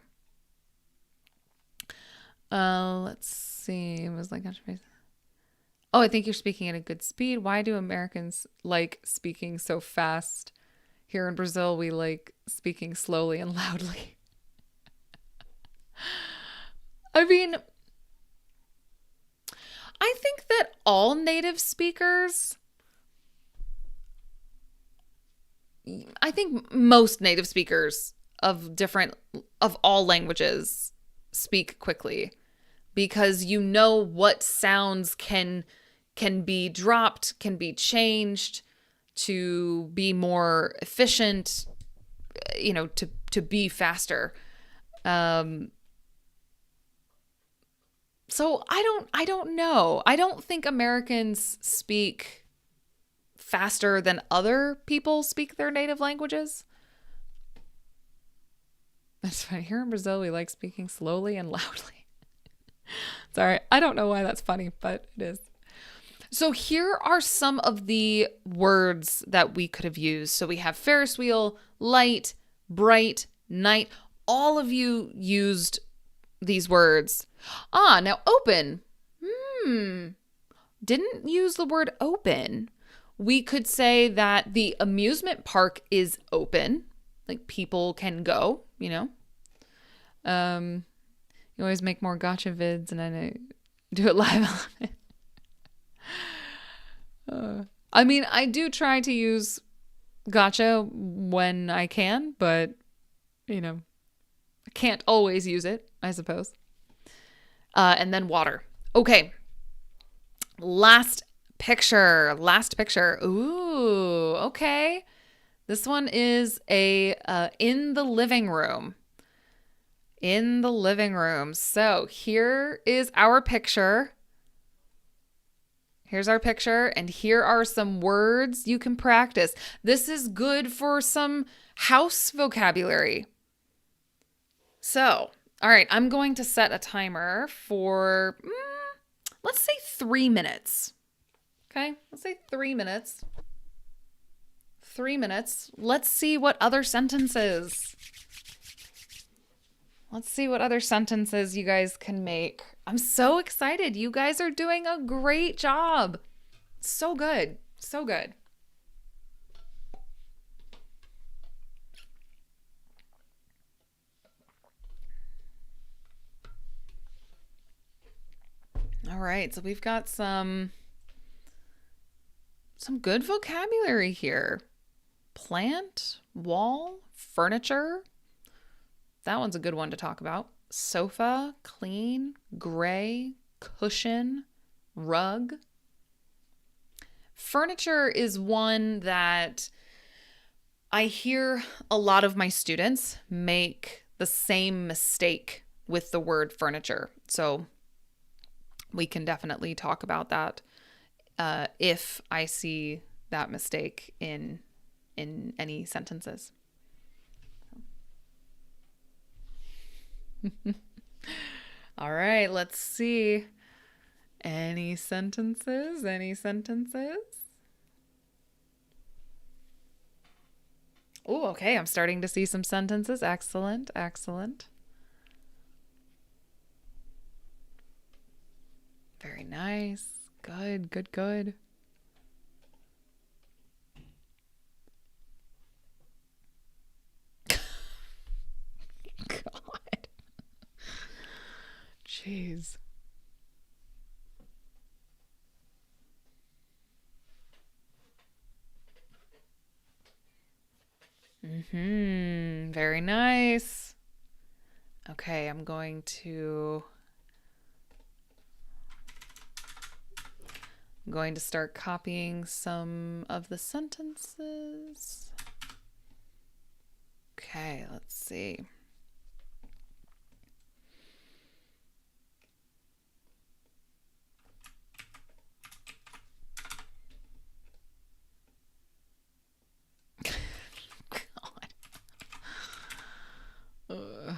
Let's see. It was like, oh, I think you're speaking at a good speed. Why do Americans like speaking so fast? Here in Brazil, we like speaking slowly and loudly. I mean, I think that all native speakers, I think most native speakers of all languages speak quickly, because you know what sounds can be dropped, can be changed to be more efficient, to be faster. So I don't know. I don't think Americans speak faster than other people speak their native languages. That's funny. Here in Brazil, we like speaking slowly and loudly. Sorry, I don't know why that's funny, but it is. So here are some of the words that we could have used. So we have Ferris wheel, light, bright, night. All of you used these words. Now open. Didn't use the word open. We could say that the amusement park is open. Like people can go, You always make more gotcha vids, and I do it live. I mean, I do try to use gotcha when I can, but, I can't always use it, I suppose. And then water. Okay. Last picture. Ooh, okay. This one is in the living room. In the living room. So here is our picture. Here's our picture, and here are some words you can practice. This is good for some house vocabulary. So, all right, I'm going to set a timer for, let's say 3 minutes. Okay, let's say 3 minutes. 3 minutes. Let's see what other sentences you guys can make. I'm so excited. You guys are doing a great job. So good. So good. All right. So we've got some good vocabulary here. Plant, wall, furniture. That one's a good one to talk about. Sofa, clean, gray, cushion, rug. Furniture is one that I hear a lot of my students make the same mistake with the word furniture. So we can definitely talk about that if I see that mistake in any sentences. All right, let's see. Any sentences? Oh, okay. I'm starting to see some sentences. Excellent. Very nice. Good. Jeez. Very nice. Okay, I'm going to start copying some of the sentences. Okay, let's see. God. Ugh.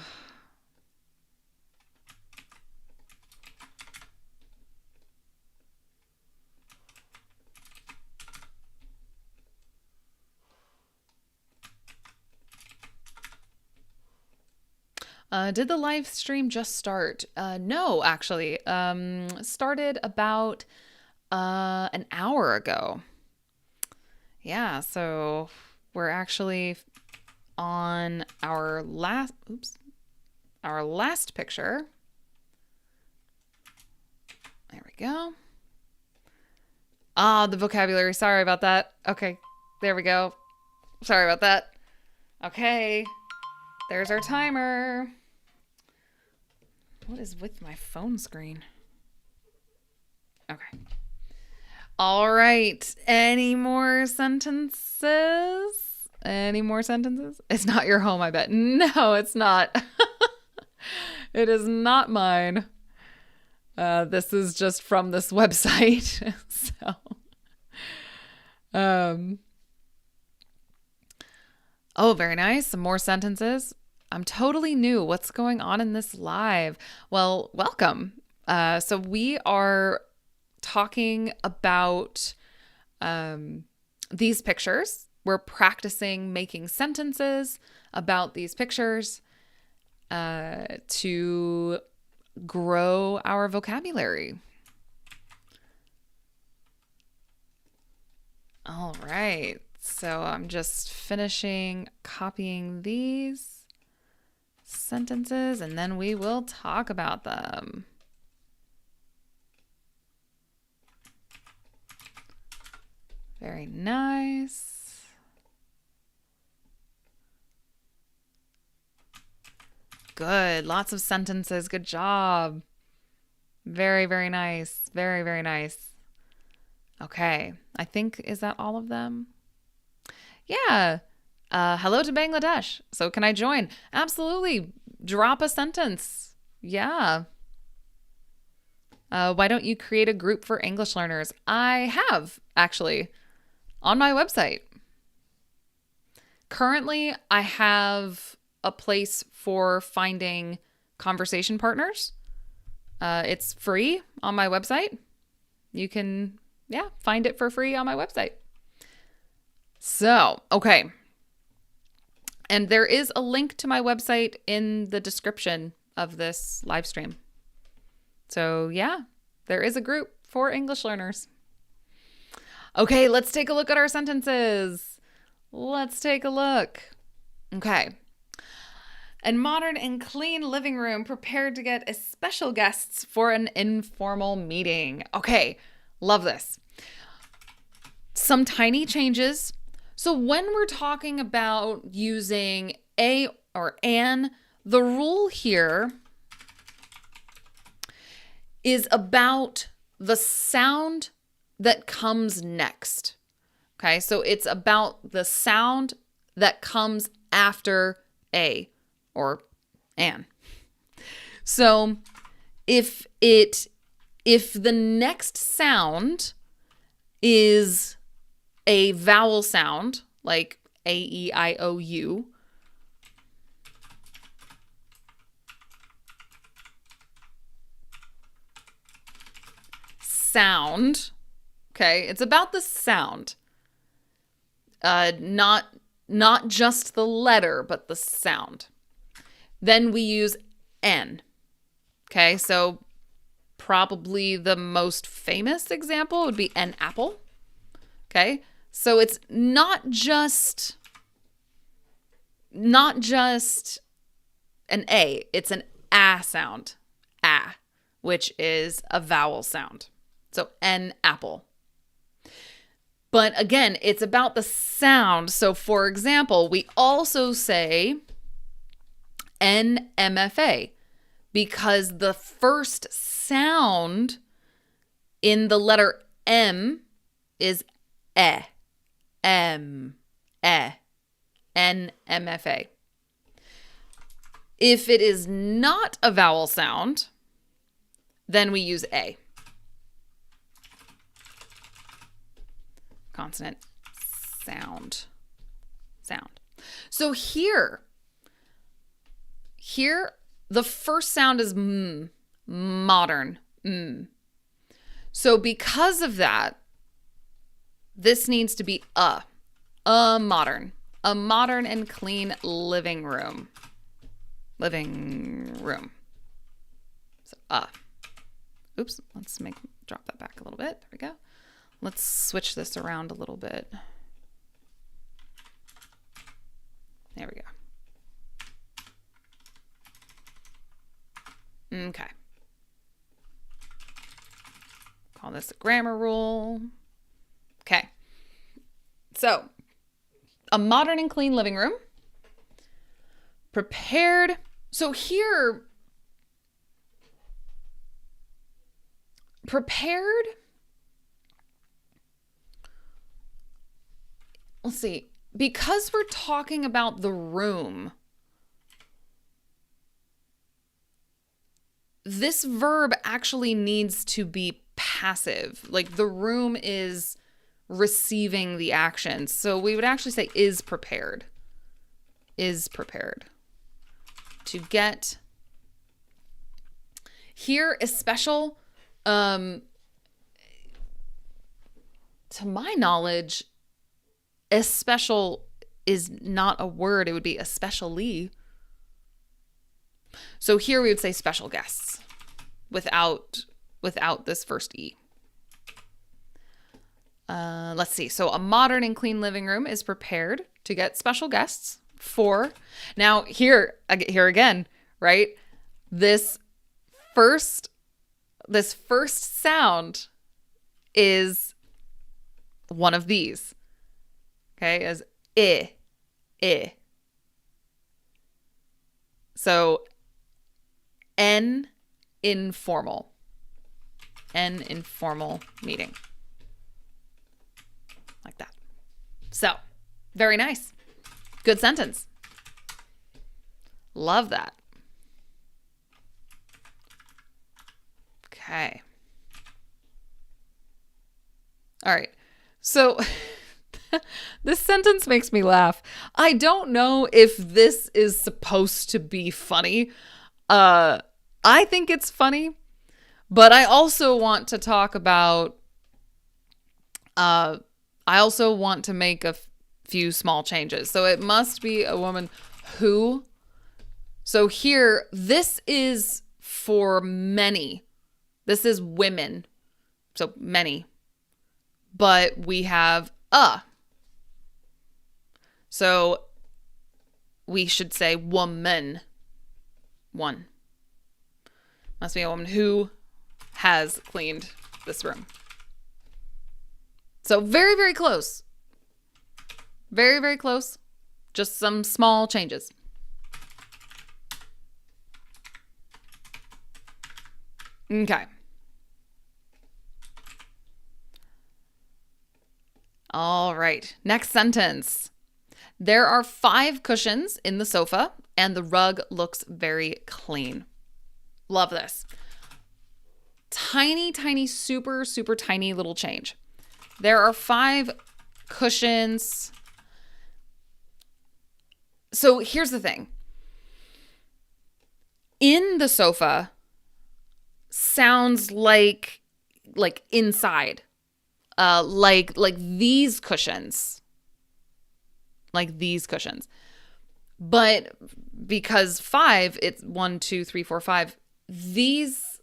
Did the live stream just start? No, actually. Started about an hour ago. Yeah, so we're actually on our last picture. There we go. Ah, the vocabulary. Sorry about that. Okay, there we go. Sorry about that. Okay, there's our timer. What is with my phone screen? Okay. All right. Any more sentences? It's not your home, I bet. No, it's not. It is not mine. This is just from this website. Oh, very nice. Some more sentences. I'm totally new. What's going on in this live? Well, welcome. So we are talking about these pictures. We're practicing making sentences about these pictures to grow our vocabulary. All right. So I'm just finishing copying these sentences and then we will talk about them. Very nice. Good. Lots of sentences. Good job. Very, very nice. Very, very nice. Okay. I think, is that all of them? Yeah. Hello to Bangladesh. So can I join? Absolutely. Drop a sentence. Yeah. Why don't you create a group for English learners? I have, actually, on my website. Currently, I have a place for finding conversation partners. It's free on my website. You can, find it for free on my website. So, okay. And there is a link to my website in the description of this live stream. So, there is a group for English learners. Okay, let's take a look at our sentences. Let's take a look. Okay. A modern and clean living room prepared to get special guests for an informal meeting. Okay, love this. Some tiny changes. So when we're talking about using a or an, the rule here is about the sound that comes next. Okay, so it's about the sound that comes after a or an. So if the next sound is a vowel sound, like A, E, I, O, U, sound, okay, it's about the sound, not just the letter, but the sound. Then we use N. Okay, so probably the most famous example would be an apple. Okay, so it's not just an A, it's an ah sound. Ah. which is a vowel sound. So N, apple. But again, it's about the sound. So for example, we also say NMFA because the first sound in the letter M is E. M, E, NMFA. If it is not a vowel sound, then we use A. Consonant, sound. So here, the first sound is M, modern, M. So because of that, this needs to be a modern and clean living room. So oops, let's drop that back a little bit. There we go. Let's switch this around a little bit. There we go. Okay. Call this a grammar rule. Okay. So, a modern and clean living room. Prepared. So here, prepared. Let's see. Because we're talking about the room, this verb actually needs to be passive. Like the room is receiving the action. So we would actually say is prepared. Is prepared. To get. Here is special. To my knowledge, especial is not a word. It would be especially. So here we would say special guests without this first E. Let's see. So a modern and clean living room is prepared to get special guests for. Now here again, right? This first sound is one of these. Okay, as I. So N informal meeting. Like that. So, very nice. Good sentence. Love that. Okay. All right. So, this sentence makes me laugh. I don't know if this is supposed to be funny. I think it's funny, but I also want to talk about, I also want to make a few small changes. So it must be a woman who, so here, this is for many. This is women. So many. But we have a. So we should say woman. One. Must be a woman who has cleaned this room. So very, very close. Very, very close. Just some small changes. Okay. All right. Next sentence. There are 5 cushions in the sofa and the rug looks very clean. Love this. Tiny, tiny, super, super tiny little change. There are 5 cushions. So here's the thing. In the sofa sounds like inside. Like these cushions. Like these cushions. But because 5, it's 1, 2, 3, 4, 5. These,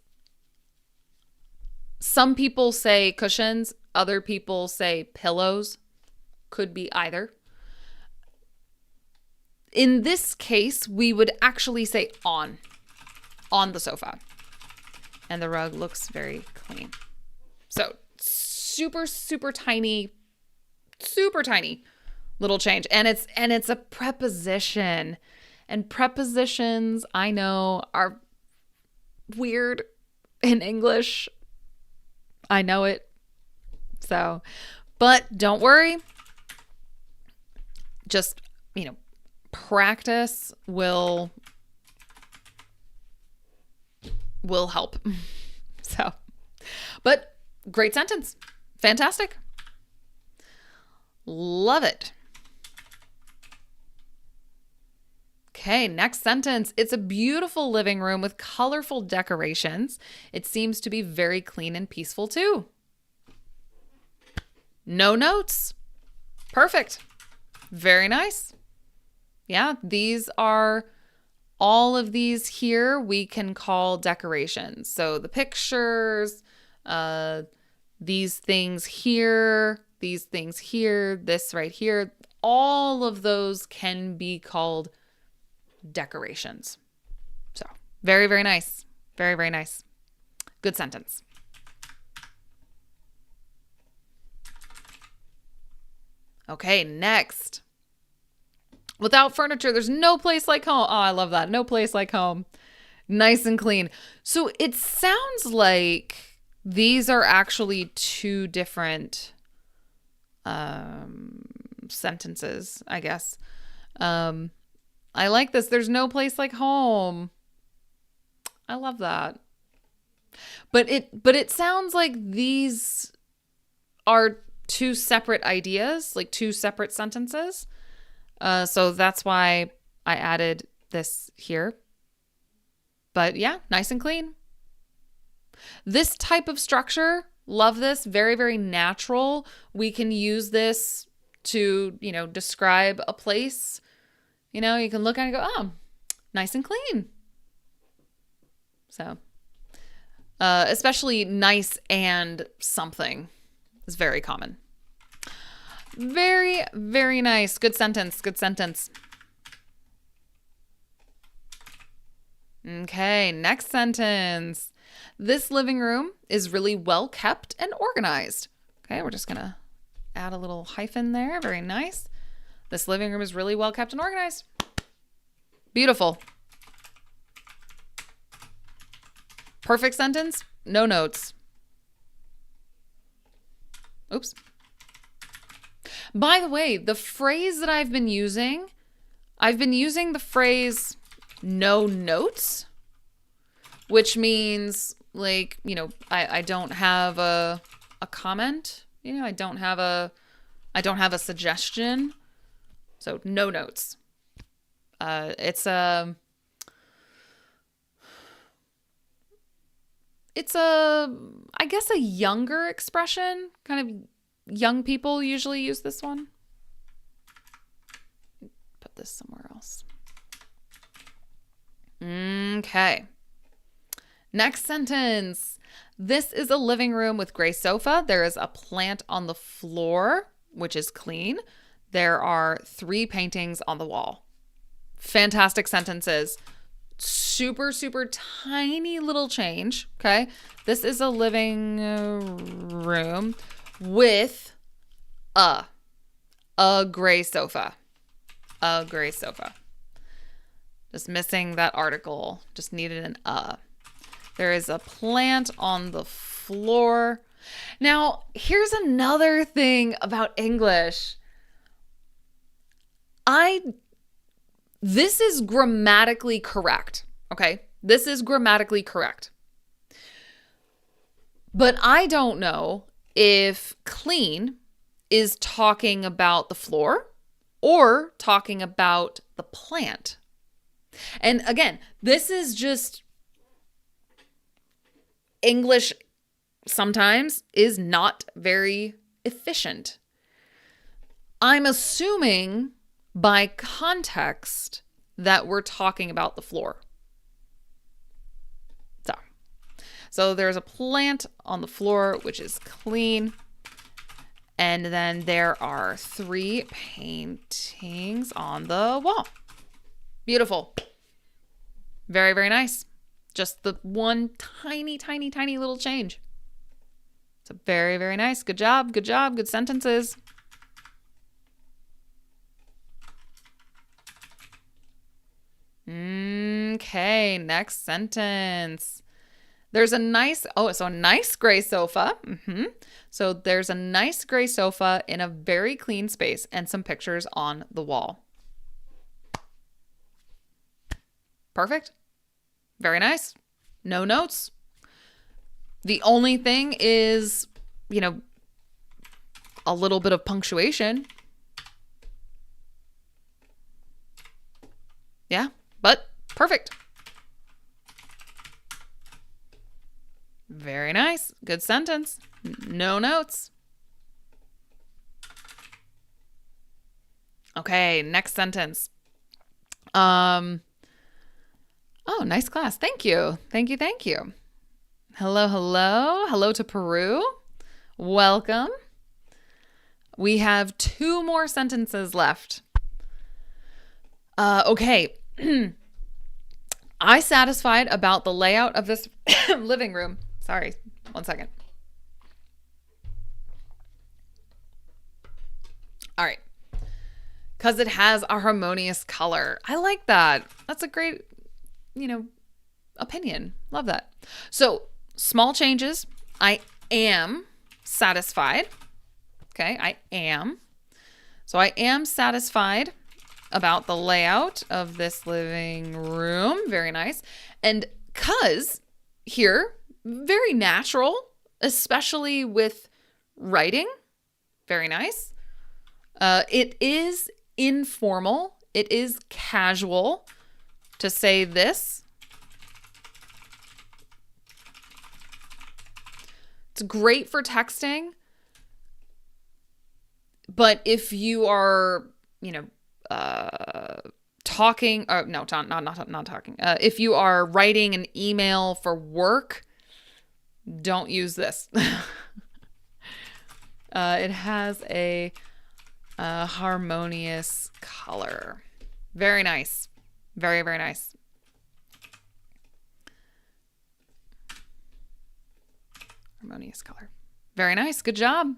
some people say cushions, other people say pillows. Could be either. In this case, we would actually say on the sofa. And the rug looks very clean. So super, super tiny little change. And it's a preposition. And prepositions, I know, are weird in English. I know it. So, but don't worry. Just, practice will help. So, but great sentence. Fantastic. Love it. Okay, next sentence. It's a beautiful living room with colorful decorations. It seems to be very clean and peaceful too. No notes. Perfect. Very nice. Yeah, all of these here we can call decorations. So the pictures, these things here, this right here, all of those can be called decorations. So very, very nice. Very, very nice. Good sentence. Okay, next. Without furniture, there's no place like home. Oh, I love that. No place like home. Nice and clean. So it sounds like these are actually two different sentences, I guess. I like this. There's no place like home. I love that. But it sounds like these are two separate ideas, like two separate sentences. So that's why I added this here. But yeah, nice and clean. This type of structure, love this. Very, very natural. We can use this to, describe a place. You can look at it and go, oh, nice and clean. So, especially nice and something is very common. Very, very nice. Good sentence. Good sentence. Okay, next sentence. This living room is really well kept and organized. Okay, we're just going to add a little hyphen there. Very nice. This living room is really well kept and organized. Beautiful. Perfect sentence. No notes. Oops. By the way, the phrase that I've been using the phrase no notes, which means like, I don't have a comment, I don't have a suggestion. So no notes. It's a I guess a younger expression, kind of. Young people usually use this one. Put this somewhere else. Okay. Next sentence. This is a living room with gray sofa. There is a plant on the floor, which is clean. There are 3 paintings on the wall. Fantastic sentences. Super, super tiny little change. Okay. This is a living room with a gray sofa. A gray sofa. Just missing that article. Just needed an a. There is a plant on the floor. Now, here's another thing about English. This is grammatically correct. Okay? This is grammatically correct. But I don't know if clean is talking about the floor or talking about the plant. And again, this is just English sometimes is not very efficient. I'm assuming by context that we're talking about the floor. So there's a plant on the floor, which is clean. And then there are 3 paintings on the wall. Beautiful. Very, very nice. Just the one tiny, tiny, tiny little change. So very, very nice. Good job. Good job. Good sentences. Okay, next sentence. There's a nice, so a nice gray sofa. So there's a nice gray sofa in a very clean space and some pictures on the wall. Perfect. Very nice. No notes. The only thing is, a little bit of punctuation. Yeah, but perfect. Very nice. Good sentence. No notes. Okay, next sentence. Oh, nice class. Thank you. Thank you. Thank you. Hello, hello. Hello to Peru. Welcome. We have 2 more sentences left. Okay. I satisfied about the layout of this living room. Sorry, 1 second. All right. Because it has a harmonious color. I like that. That's a great, opinion. Love that. So, small changes. I am satisfied. Okay, I am. So, I am satisfied about the layout of this living room. Very nice. And cause here, very natural, especially with writing. Very nice. It is informal. It is casual to say this. It's great for texting. But if you are, talking, or no, not talking. If you are writing an email for work, don't use this. It has a harmonious color. Very nice. Very, very nice. Harmonious color. Very nice. Good job.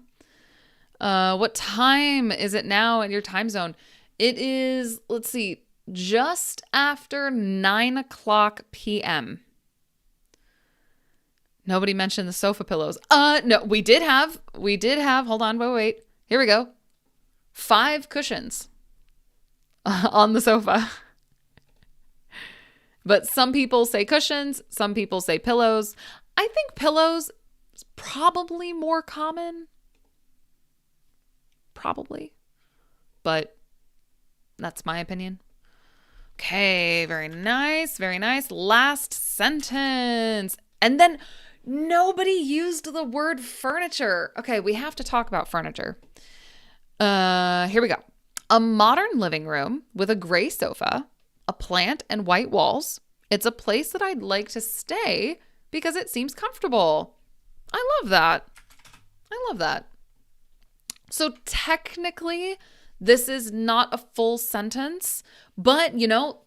What time is it now in your time zone? It is, let's see, just after 9:00 p.m. Nobody mentioned the sofa pillows. No, we did have, hold on, wait. Here we go. 5 cushions on the sofa. But some people say cushions, some people say pillows. I think pillows is probably more common. Probably. But that's my opinion. Okay, very nice, very nice. Last sentence. And then nobody used the word furniture. Okay, we have to talk about furniture. Here we go. A modern living room with a gray sofa, a plant, and white walls. It's a place that I'd like to stay because it seems comfortable. I love that. I love that. So technically, this is not a full sentence, but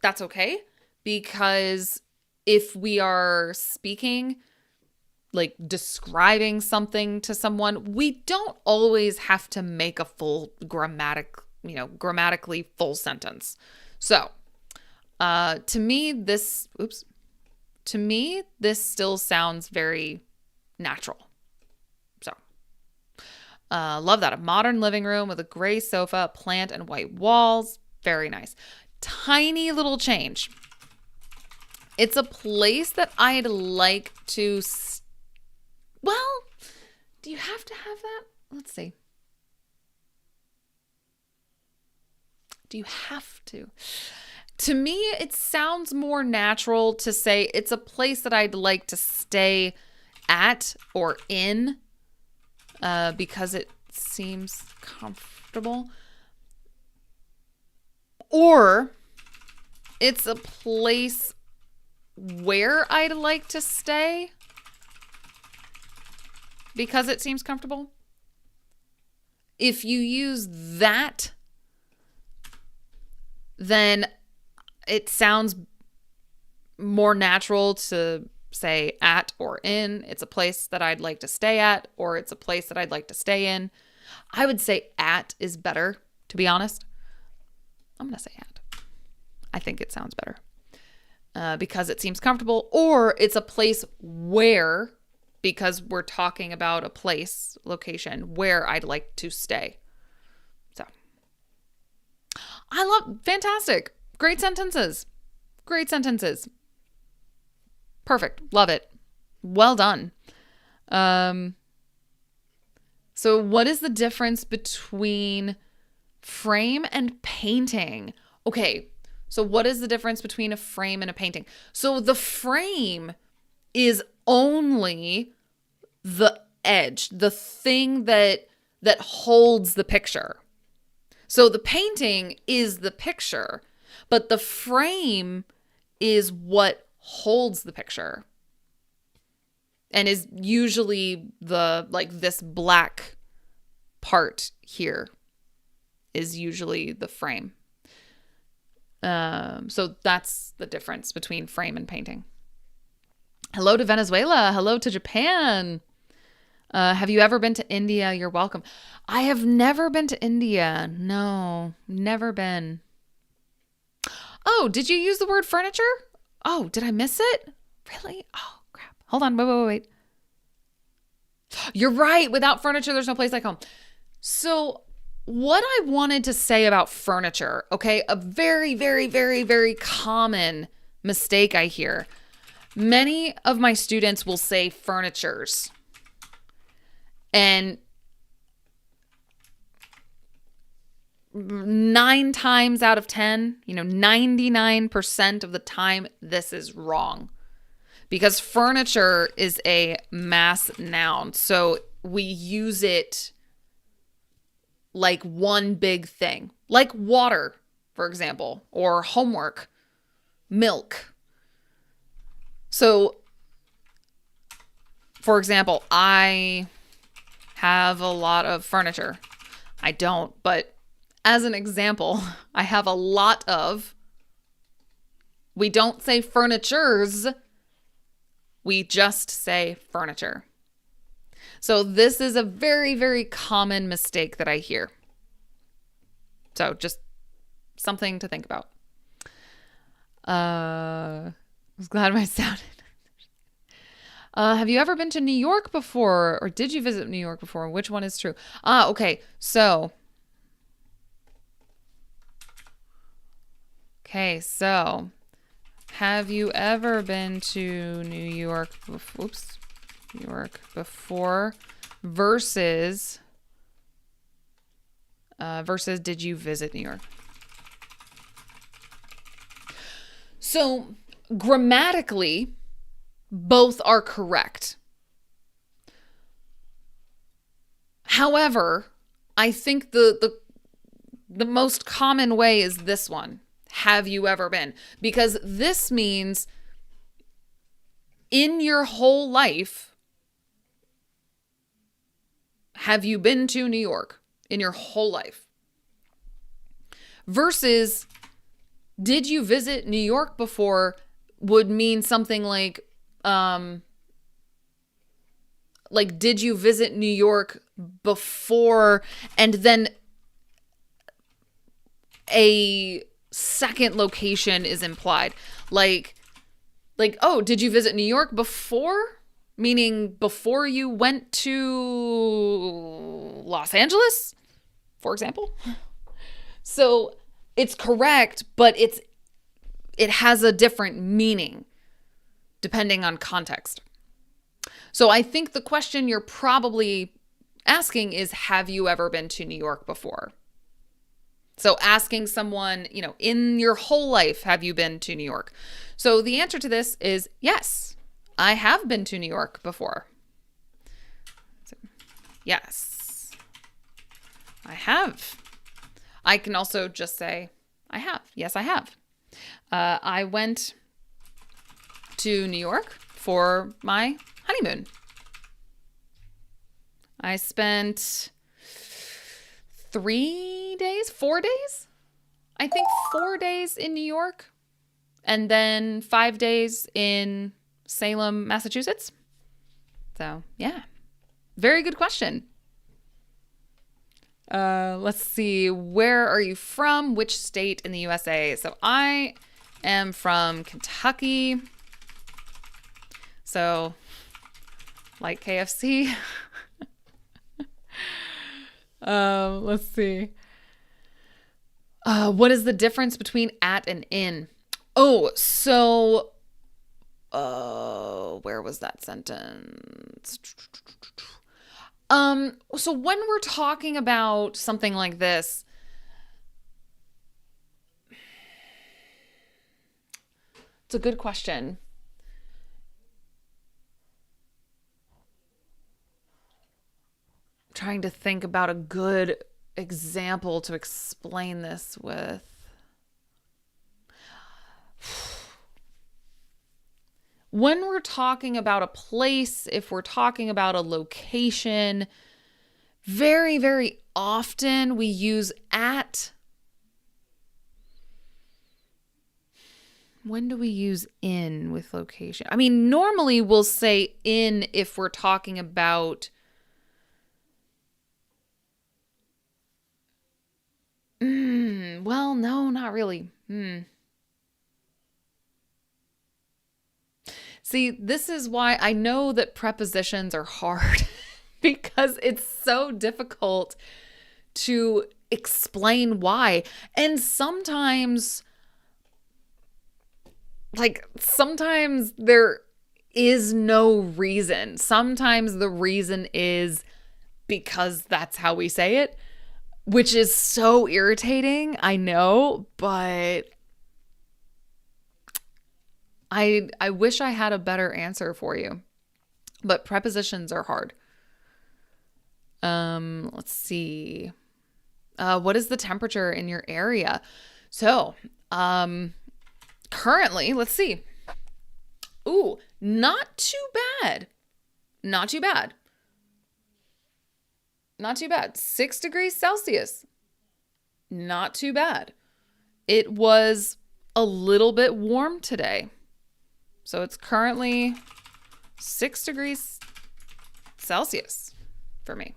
that's okay, because if we are speaking, like describing something to someone, we don't always have to make a full grammatically full sentence. So, to me, this still sounds very natural. Love that. A modern living room with a gray sofa, plant, and white walls. Very nice. Tiny little change. It's a place that I'd like to... Well, do you have to have that? Let's see. Do you have to? To me, it sounds more natural to say it's a place that I'd like to stay at or in. Because it seems comfortable. Or it's a place where I'd like to stay because it seems comfortable. If you use that, then it sounds more natural to say at or in. It's a place that I'd like to stay at, or it's a place that I'd like to stay in. I would say at is better, to be honest. I'm going to say at. I think it sounds better because it seems comfortable, or it's a place where, because we're talking about a place, location, where I'd like to stay. So fantastic. Great sentences. Great sentences. Perfect. Love it. Well done. So what is the difference between frame and painting? Okay. So what is the difference between a frame and a painting? So the frame is only the edge, the thing that holds the picture. So the painting is the picture, but the frame is what holds the picture. And is usually this black part here is usually the frame. So that's the difference between frame and painting. Hello to Venezuela. Hello to Japan. Have you ever been to India? You're welcome. I have never been to India. No, never been. Oh, did you use the word furniture? Oh, did I miss it? Really? Oh, crap. Hold on. Wait. You're right. Without furniture, there's no place like home. So what I wanted to say about furniture, okay, a very, very, very, very common mistake I hear. Many of my students will say furnitures. And 9 times out of 10, 99% of the time, this is wrong. Because furniture is a mass noun. So we use it like one big thing, like water, for example, or homework, milk. So, for example, I have a lot of furniture. I don't, but as an example, I have a lot of, we don't say furnitures, we just say furniture. So this is a very, very common mistake that I hear. So just something to think about. I was glad I sounded. Have you ever been to New York before? Or did you visit New York before? Which one is true? Okay. So have you ever been to New York? New York before versus did you visit New York? So grammatically, both are correct. However, I think the most common way is this one. Have you ever been? Because this means in your whole life, have you been to New York in your whole life? Versus, did you visit New York before would mean something like did you visit New York before, and then a second location is implied. Like, oh, did you visit New York before? Meaning before you went to Los Angeles, for example. So it's correct, but it has a different meaning depending on context. So I think the question you're probably asking is, have you ever been to New York before? So asking someone, in your whole life, have you been to New York? So the answer to this is yes, I have been to New York before. So, yes, I have. I can also just say I have. Yes, I have. I went to New York for my honeymoon. I spent 4 days? I think 4 days in New York. and then 5 days in Salem, Massachusetts. So, yeah. Very good question. Let's see. Where are you from? Which state in the USA? So I am from Kentucky. So, like KFC. Let's see. What is the difference between at and in? Oh, so, where was that sentence? So when we're talking about something like this, it's a good question. I'm trying to think about a good example to explain this with. When we're talking about a place, if we're talking about a location, very, very often we use at. When do we use in with location? I mean, normally we'll say in if we're talking about well, no, not really. See, this is why I know that prepositions are hard because it's so difficult to explain why. And sometimes there is no reason. Sometimes the reason is because that's how we say it, which is so irritating, I know, but I wish I had a better answer for you. But prepositions are hard. Let's see. What is the temperature in your area? So, currently, let's see. Ooh, not too bad. Not too bad. Not too bad. 6 degrees Celsius. Not too bad. It was a little bit warm today. So it's currently 6 degrees Celsius for me.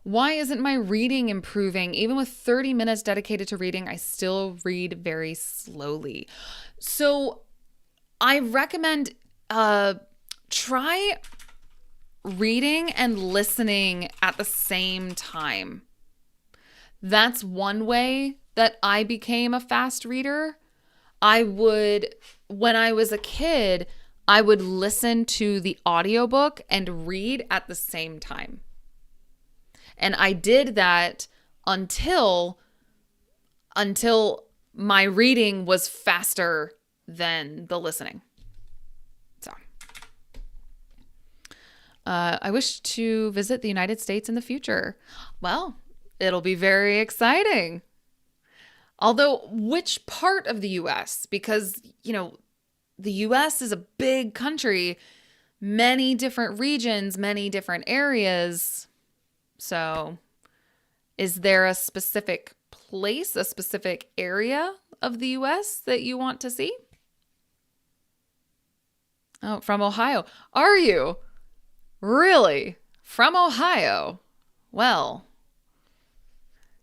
Why isn't my reading improving? Even with 30 minutes dedicated to reading, I still read very slowly. So I recommend try reading and listening at the same time. That's one way that I became a fast reader. When I was a kid, I would listen to the audiobook and read at the same time. And I did that until my reading was faster than the listening. So, I wish to visit the United States in the future. Well, it'll be very exciting. Although, which part of the U.S.? Because, the U.S. is a big country, many different regions, many different areas. So, is there a specific place, a specific area of the U.S. that you want to see? Oh, from Ohio. Are you? Really? From Ohio? Well,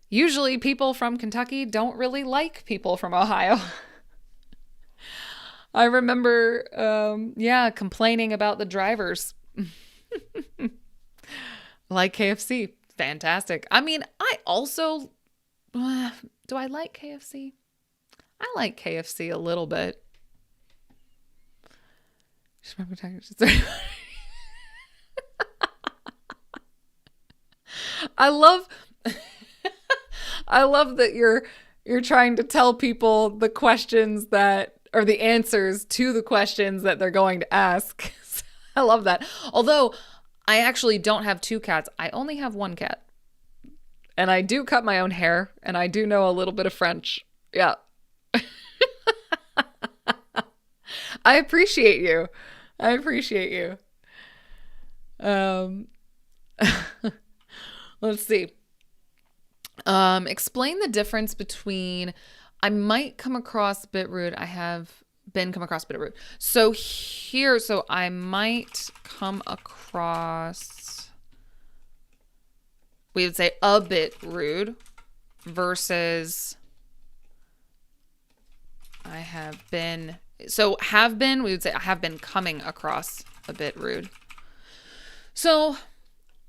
usually people from Kentucky don't really like people from Ohio. I remember, complaining about the drivers. Like KFC. Fantastic. I mean, I also, do I like KFC? I like KFC a little bit. Just remember I love that you're trying to tell people the questions that or the answers to the questions that they're going to ask. I love that. Although I actually don't have 2 cats. I only have 1 cat. And I do cut my own hair and I do know a little bit of French. Yeah. I appreciate you. Let's see. Explain the difference between I might come across a bit rude. I have been come across a bit rude. So I might come across, we would say a bit rude versus have been, we would say I have been coming across a bit rude. So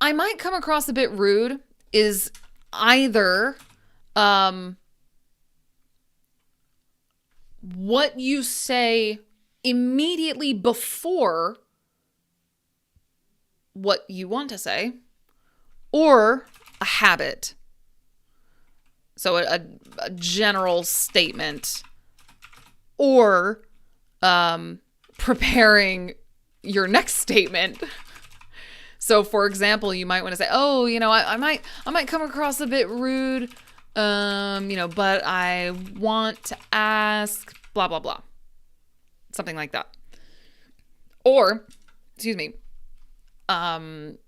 I might come across a bit rude is either what you say immediately before what you want to say, or a habit. So a general statement, or preparing your next statement. So, for example, you might want to say, "Oh, I might come across a bit rude, but I want to ask blah blah blah," something like that. Or, excuse me,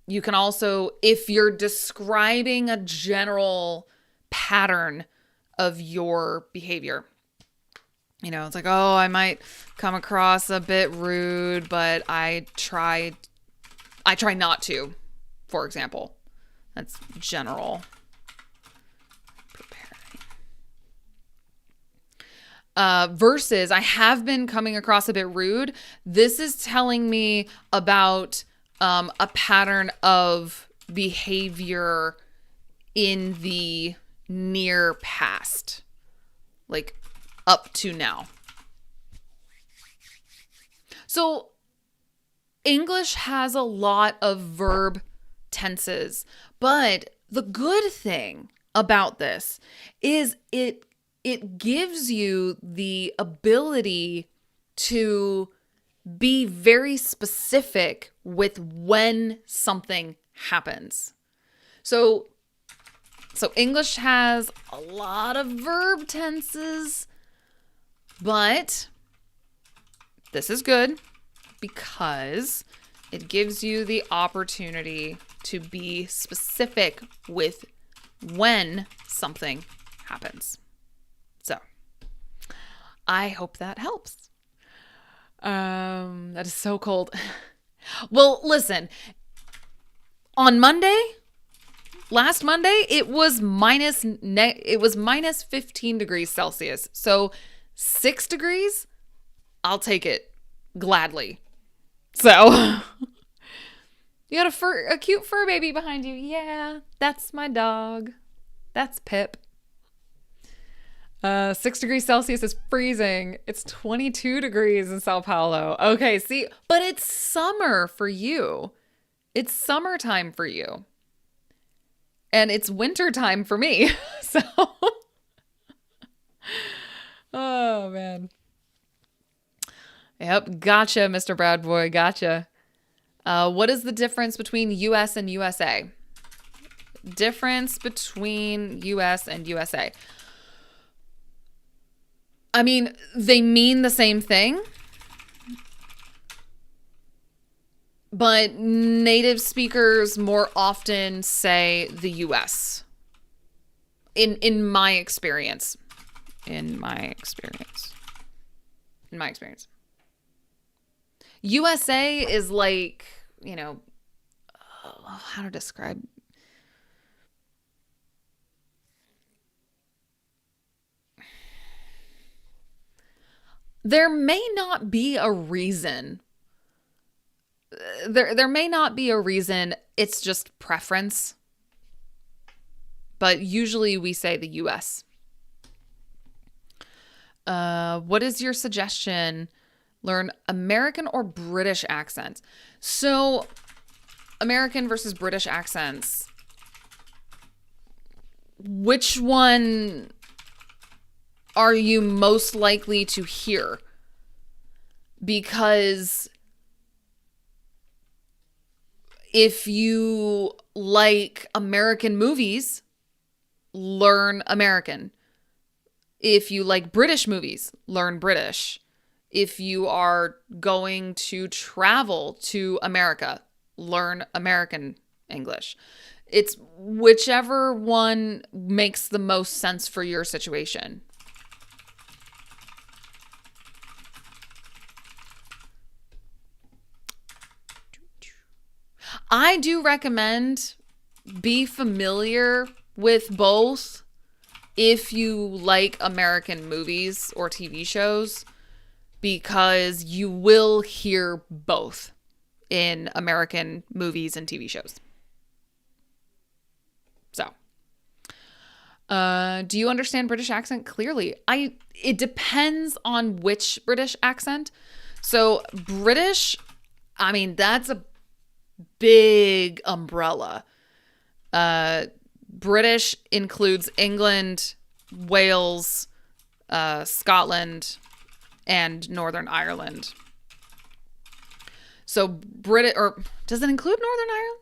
you can also, if you're describing a general pattern of your behavior, it's like, "Oh, I might come across a bit rude, but I try not to," for example. That's general preparing. Versus, I have been coming across a bit rude. This is telling me about a pattern of behavior in the near past, like up to now. So English has a lot of verb tenses, but the good thing about this is it gives you the ability to be very specific with when something happens. So English has a lot of verb tenses, but this is good because it gives you the opportunity to be specific with when something happens. So I hope that helps. That is so cold. Well, listen, on last Monday, it was minus 15 degrees Celsius. So 6 degrees, I'll take it gladly. So you got a cute fur baby behind you. Yeah, that's my dog. That's Pip. 6 degrees Celsius is freezing. It's 22 degrees in Sao Paulo. Okay, see, but it's summer for you. It's summertime for you. And it's wintertime for me. So, oh, man. Yep, gotcha, Mr. Brad Boy, gotcha. What is the difference between US and USA? Difference between US and USA. I mean, they mean the same thing, but native speakers more often say the US. In my experience. USA is like, how to describe. There may not be a reason. There may not be a reason. It's just preference. But usually we say the US. What is your suggestion? Learn American or British accents. So, American versus British accents. Which one are you most likely to hear? Because if you like American movies, learn American. If you like British movies, learn British. If you are going to travel to America, learn American English. It's whichever one makes the most sense for your situation. I do recommend be familiar with both if you like American movies or TV shows, because you will hear both in American movies and TV shows. So, do you understand British accent clearly? It depends on which British accent. So British, I mean, that's a big umbrella. British includes England, Wales, Scotland, and Northern Ireland. So or does it include Northern Ireland?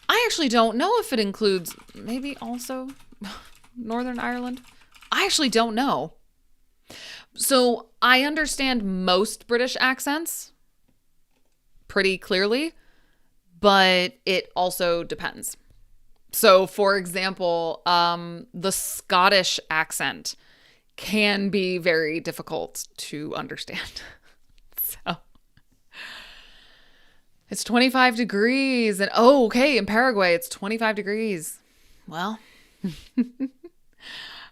I actually don't know if it includes maybe also Northern Ireland. I actually don't know. So I understand most British accents pretty clearly, but it also depends. So, for example, the Scottish accent can be very difficult to understand. So, it's 25 degrees. And, oh, okay, in Paraguay, it's 25 degrees. Well,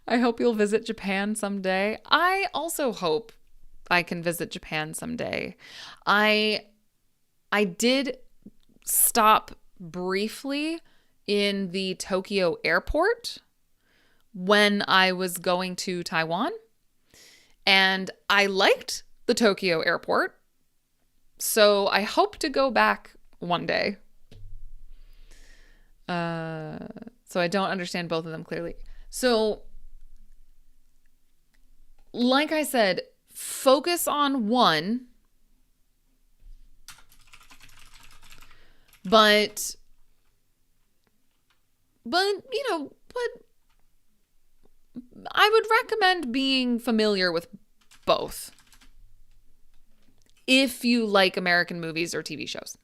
I hope you'll visit Japan someday. I also hope I can visit Japan someday. I did stop briefly in the Tokyo airport when I was going to Taiwan, and I liked the Tokyo airport, so I hope to go back one day. So I don't understand both of them clearly. So, like I said, focus on one, but I would recommend being familiar with both if you like American movies or TV shows.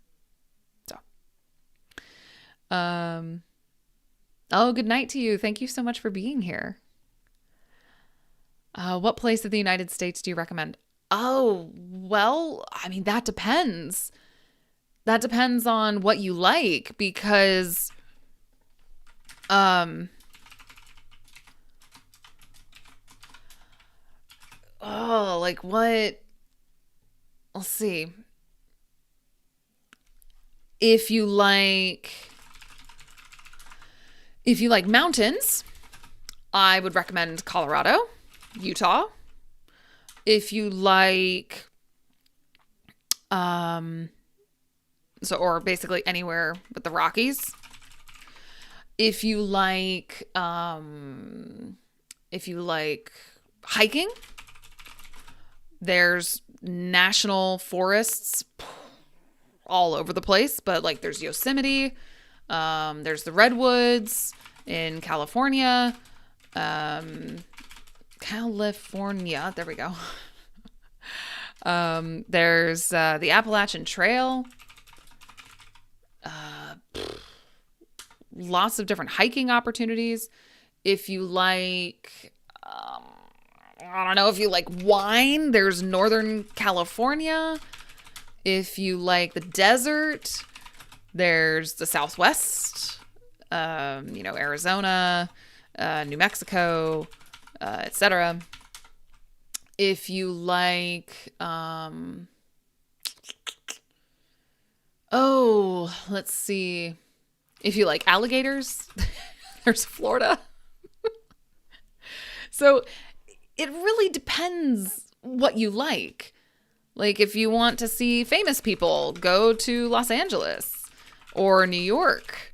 So, good night to you. Thank you so much for being here. What place of the United States do you recommend? Oh, well, I mean, that depends. That depends on what you like, because like what? Let's see. If you like mountains, I would recommend Colorado, Utah. If you like or basically anywhere with the Rockies. If you like hiking, there's national forests all over the place, but like there's Yosemite, there's the redwoods in California, there we go. There's the Appalachian Trail. Lots of different hiking opportunities. If you like, I don't know, if you like wine, there's Northern California. If you like the desert, there's the Southwest, Arizona, New Mexico, etc. If you like, let's see. If you like alligators, there's Florida. So it really depends what you like. Like if you want to see famous people, go to Los Angeles or New York.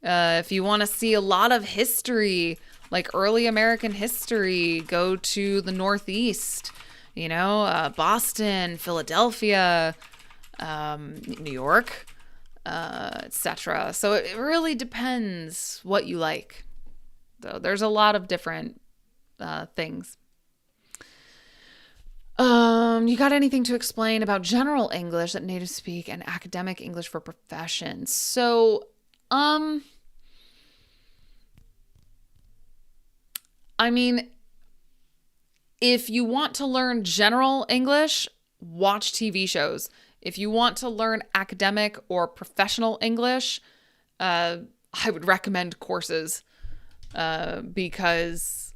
If you want to see a lot of history, like early American history, go to the Northeast, Boston, Philadelphia, New York, etc. So it really depends what you like. So there's a lot of different things. You got anything to explain about general English that natives speak and academic English for professions? So, I mean, If you want to learn general English, watch TV shows. If you want to learn academic or professional English, I would recommend courses because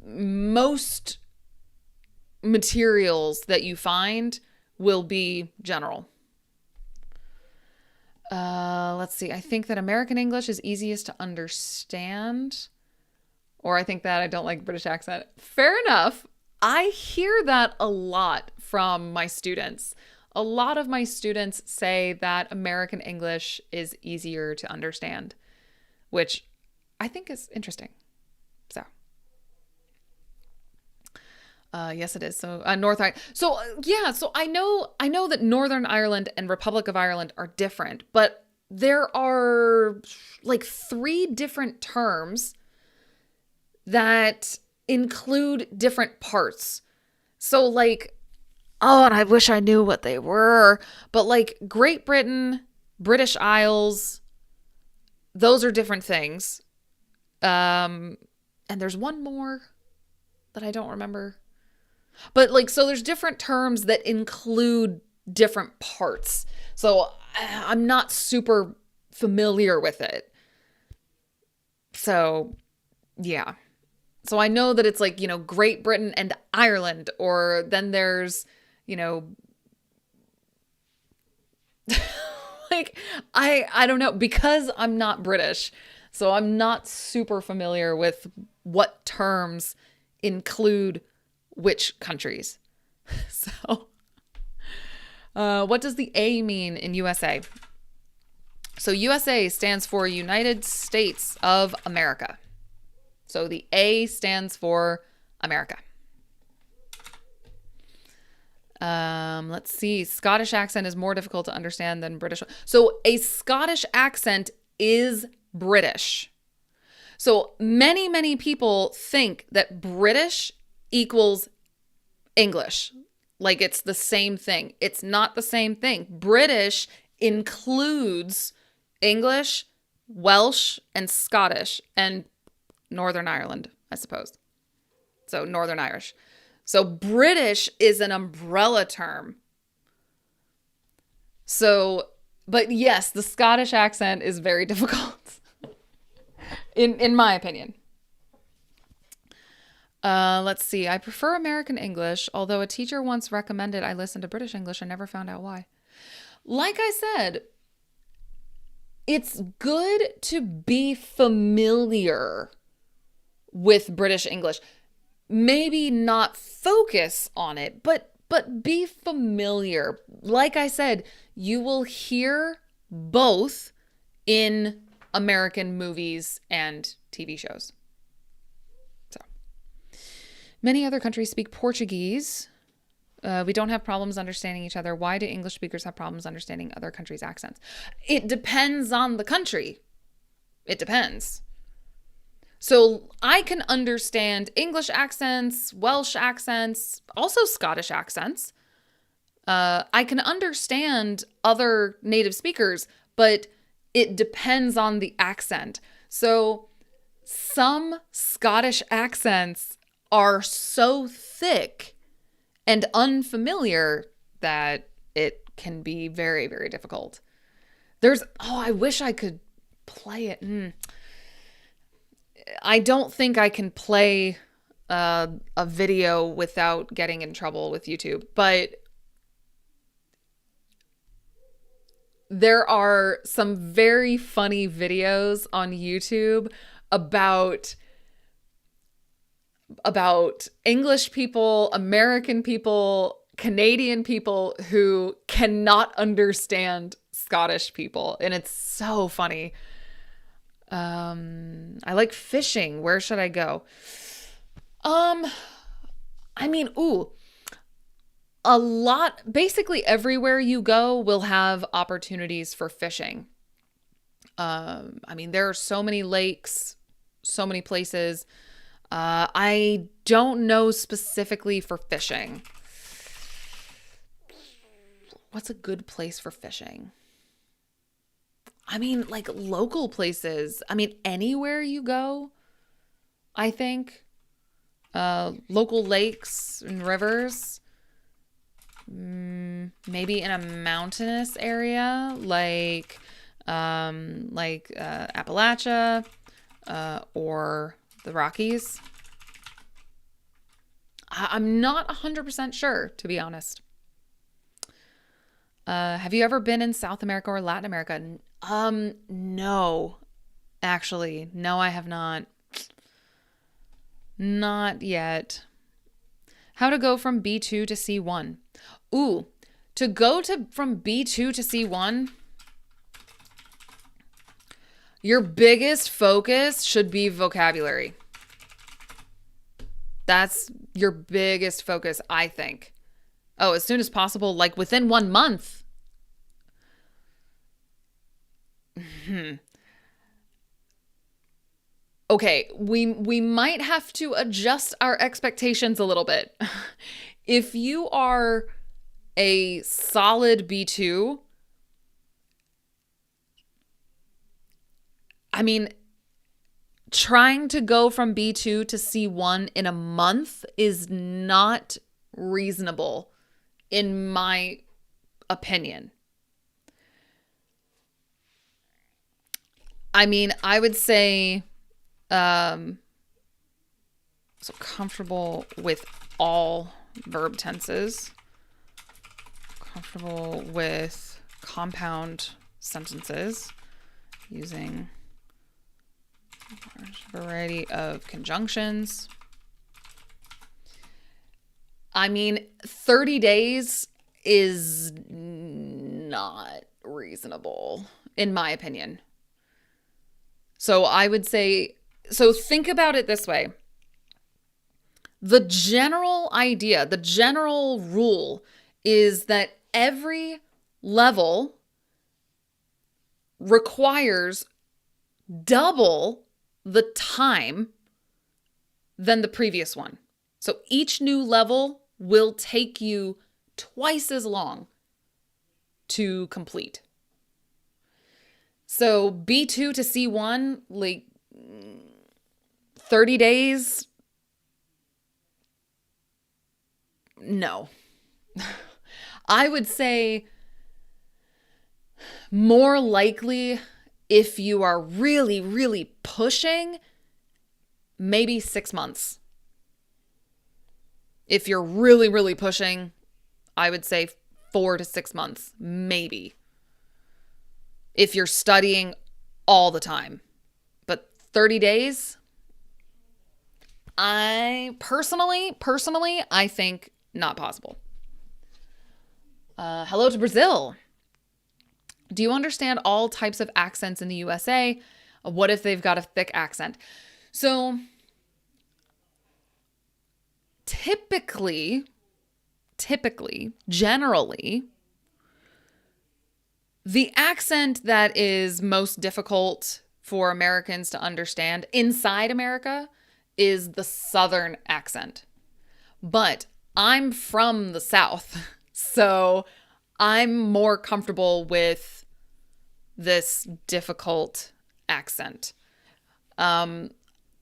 most materials that you find will be general. Let's see. I think that American English is easiest to understand. Or I think that I don't like British accent. Fair enough. I hear that a lot from my students. A lot of my students say that American English is easier to understand, which I think is interesting. So, yes, it is. So, North Ireland. So, yeah. So I know that Northern Ireland and Republic of Ireland are different, but there are like 3 different terms that include different parts. So like, oh, and I wish I knew what they were, but like Great Britain, British Isles, those are different things. And there's one more that I don't remember. But like, so there's different terms that include different parts. So I'm not super familiar with it. So, yeah. So I know that it's like, Great Britain and Ireland, or then there's, like, I don't know, because I'm not British. So I'm not super familiar with what terms include which countries. So, what does the A mean in USA? So USA stands for United States of America. So the A stands for America. Let's see. Scottish accent is more difficult to understand than British. So a Scottish accent is British. So many, many people think that British equals English. Like it's the same thing. It's not the same thing. British includes English, Welsh, and Scottish, and Northern Ireland, I suppose. So Northern Irish. So British is an umbrella term. So, but yes, the Scottish accent is very difficult, in my opinion. Let's see. I prefer American English, although a teacher once recommended I listen to British English and never found out why. Like I said, it's good to be familiar with British English. Maybe not focus on it, but be familiar. Like I said, you will hear both in American movies and TV shows. So, many other countries speak Portuguese. We don't have problems understanding each other. Why do English speakers have problems understanding other countries' accents? It depends on the country. It depends. So I can understand English accents, Welsh accents, also Scottish accents. I can understand other native speakers, but it depends on the accent. So some Scottish accents are so thick and unfamiliar that it can be very, very difficult. I wish I could play it. I don't think I can play a video without getting in trouble with YouTube, but there are some very funny videos on YouTube about English people, American people, Canadian people who cannot understand Scottish people, and it's so funny. I like fishing. Where should I go? Basically everywhere you go will have opportunities for fishing. There are so many lakes, so many places. I don't know specifically for fishing. What's a good place for fishing? Like local places. Anywhere you go, I think. Local lakes and rivers. Maybe in a mountainous area like Appalachia or the Rockies. I'm not 100% sure, to be honest. Have you ever been in South America or Latin America? No. Actually, no, I have not. Not yet. How to go from B2 to C1. Ooh, to go from B2 to C1, your biggest focus should be vocabulary. That's your biggest focus, I think. Oh, as soon as possible, like within 1 month. Okay, we might have to adjust our expectations a little bit. If you are a solid B2, I mean, trying to go from B2 to C1 in a month is not reasonable, in my opinion. I mean, I would say, so comfortable with all verb tenses, comfortable with compound sentences using a large variety of conjunctions. I mean, 30 days is not reasonable, in my opinion. So I would say, so think about it this way. The general idea, the general rule is that every level requires double the time than the previous one. So each new level will take you twice as long to complete. So B2 to C1, like 30 days? No. I would say more likely, if you are really, really pushing, maybe 6 months. If you're really, really pushing, I would say 4 to 6 months, maybe. If you're studying all the time. But 30 days, I personally, I think not possible. Hello to Brazil. Do you understand all types of accents in the USA? What if they've got a thick accent? So typically, generally, the accent that is most difficult for Americans to understand inside America is the Southern accent. But I'm from the South, so I'm more comfortable with this difficult accent.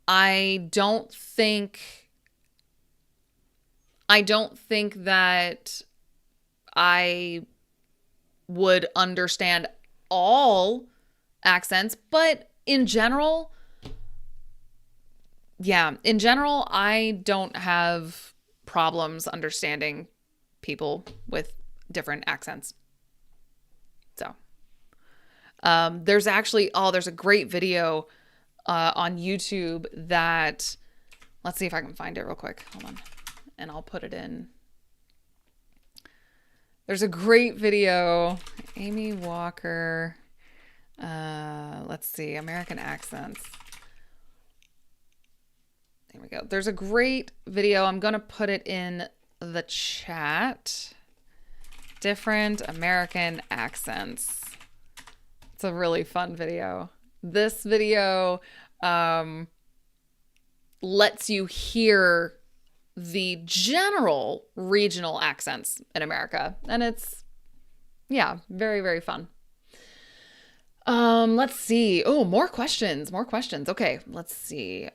I don't think that I would understand all accents, but in general, I don't have problems understanding people with different accents. So, there's a great video on YouTube that, let's see if I can find it real quick. Hold on. And I'll put it in. There's a great video. Amy Walker. Let's see. American accents. There we go. There's a great video. I'm going to put it in the chat. Different American accents. It's a really fun video. This video lets you hear the general regional accents in America. And it's, very, very fun. Let's see. Oh, more questions. Okay, let's see.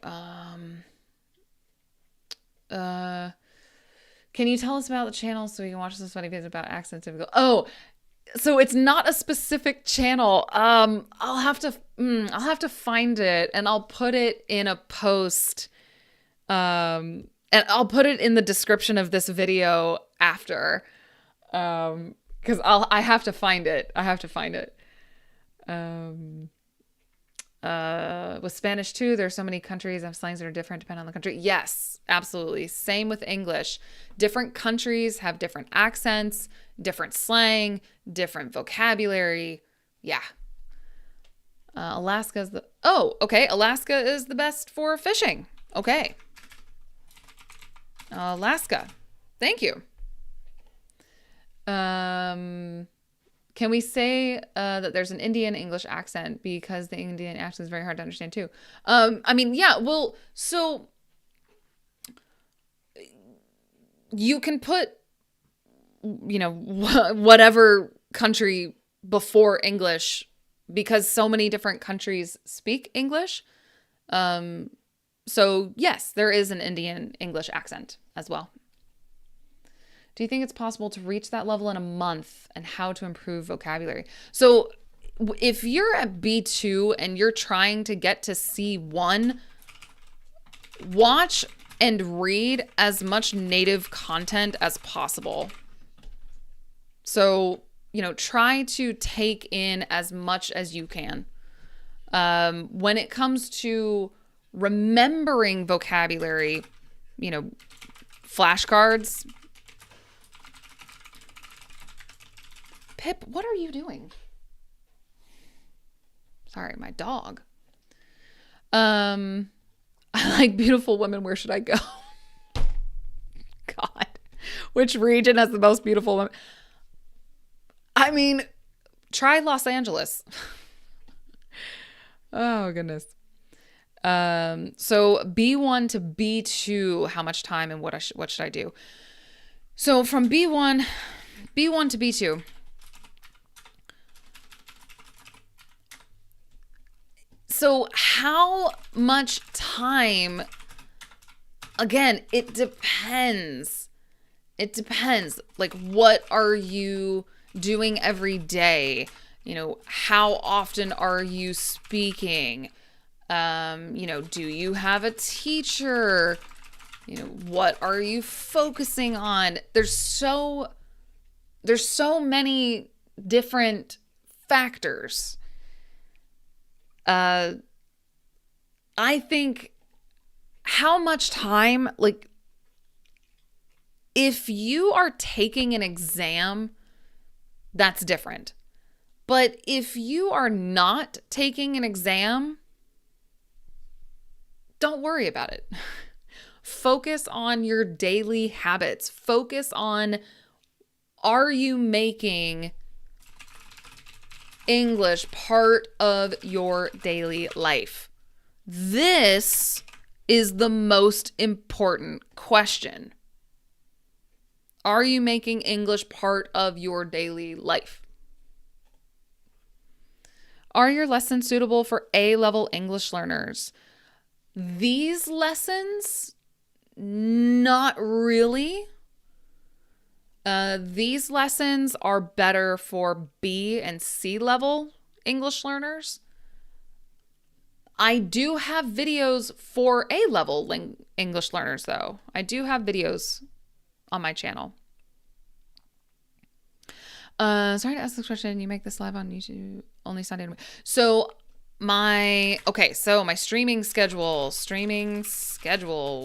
Can you tell us about the channel so we can watch this funny videos about accents? Oh, so it's not a specific channel. I'll have to find it and I'll put it in a post. And I'll put it in the description of this video after. Because I have to find it. With Spanish too, there's so many countries and slangs that are different depending on the country. Yes, absolutely. Same with English. Different countries have different accents, different slang, different vocabulary. Yeah. Alaska is Alaska is the best for fishing. Okay. Alaska. Thank you. Can we say that there's an Indian English accent because the Indian accent is very hard to understand too? Yeah, well, so you can put, whatever country before English because so many different countries speak English. So yes, there is an Indian English accent as well. Do you think it's possible to reach that level in a month, and how to improve vocabulary? So if you're at B2 and you're trying to get to C1, watch and read as much native content as possible. So, try to take in as much as you can. When it comes to remembering vocabulary, flashcards. Pip, what are you doing? Sorry, my dog. I like beautiful women. Where should I go? God. Which region has the most beautiful women? Try Los Angeles. Oh, goodness. So B1 to B2, how much time and what should I do? So from B1 to B2. So how much time? Again, it depends. Like, what are you doing every day? How often are you speaking? Do you have a teacher? What are you focusing on? There's so many different factors. I think how much time, like, if you are taking an exam, that's different. But if you are not taking an exam, don't worry about it. Focus on your daily habits. Focus on, are you making English part of your daily life? This is the most important question. Are you making English part of your daily life? Are your lessons suitable for A-level English learners? These lessons, not really. These lessons are better for B and C level English learners. I do have videos for A level English learners, though. I do have videos on my channel. Sorry to ask this question. You make this live on YouTube only Sunday. So my streaming schedule.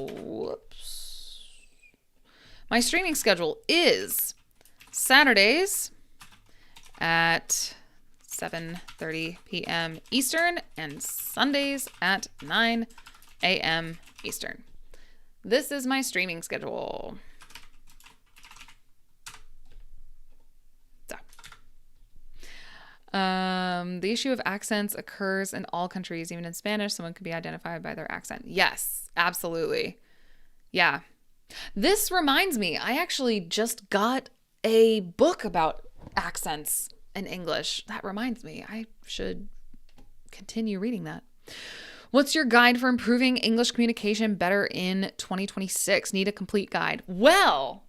Whoops. My streaming schedule is Saturdays at 7:30 p.m. Eastern and Sundays at 9 a.m. Eastern. This is my streaming schedule. So, the issue of accents occurs in all countries. Even in Spanish, someone could be identified by their accent. Yes, absolutely. Yeah. This reminds me, I actually just got a book about accents in English. That reminds me, I should continue reading that. What's your guide for improving English communication better in 2026? Need a complete guide. Well,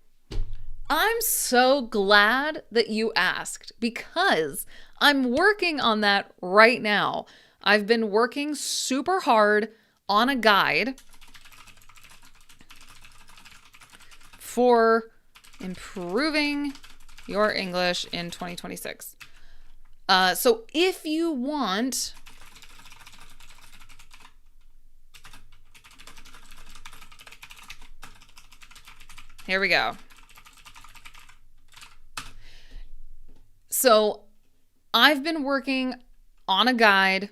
I'm so glad that you asked because I'm working on that right now. I've been working super hard on a guide for improving your English in 2026. So if you want, here we go. So I've been working on a guide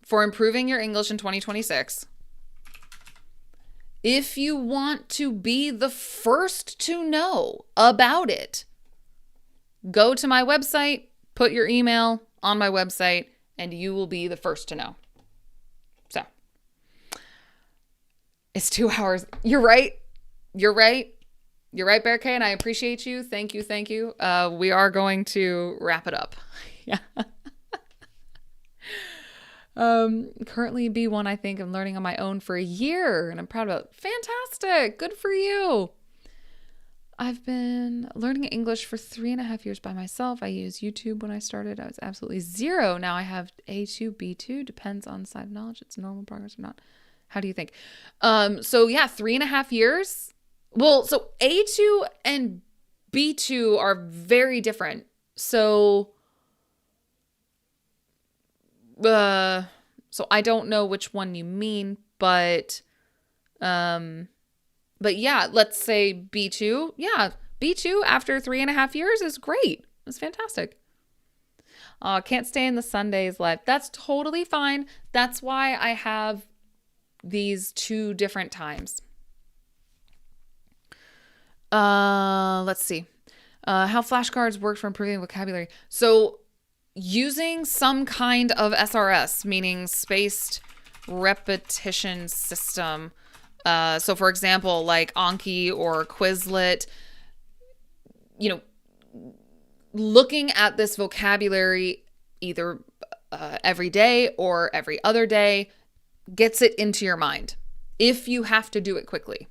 for improving your English in 2026. If you want to be the first to know about it, go to my website, put your email on my website, and you will be the first to know. So, it's 2 hours. You're right. You're right. You're right, Bear K, and I appreciate you. Thank you. Thank you. We are going to wrap it up. Yeah. Currently B1, I think I'm learning on my own for a year and I'm proud about it. Fantastic. Good for you. I've been learning English for 3.5 years by myself. I used YouTube when I started. I was absolutely zero. Now I have A2, B2, depends on side of knowledge. It's normal progress or not. How do you think? So yeah, 3.5 years. Well, so A2 and B2 are very different. So I don't know which one you mean, but yeah, let's say B2. Yeah, B2 after 3.5 years is great. It's fantastic. Can't stay in the Sundays live. That's totally fine. That's why I have these 2 different times. Let's see. How flashcards work for improving vocabulary. So using some kind of SRS, meaning spaced repetition system. So for example, like Anki or Quizlet, looking at this vocabulary either every day or every other day gets it into your mind if you have to do it quickly.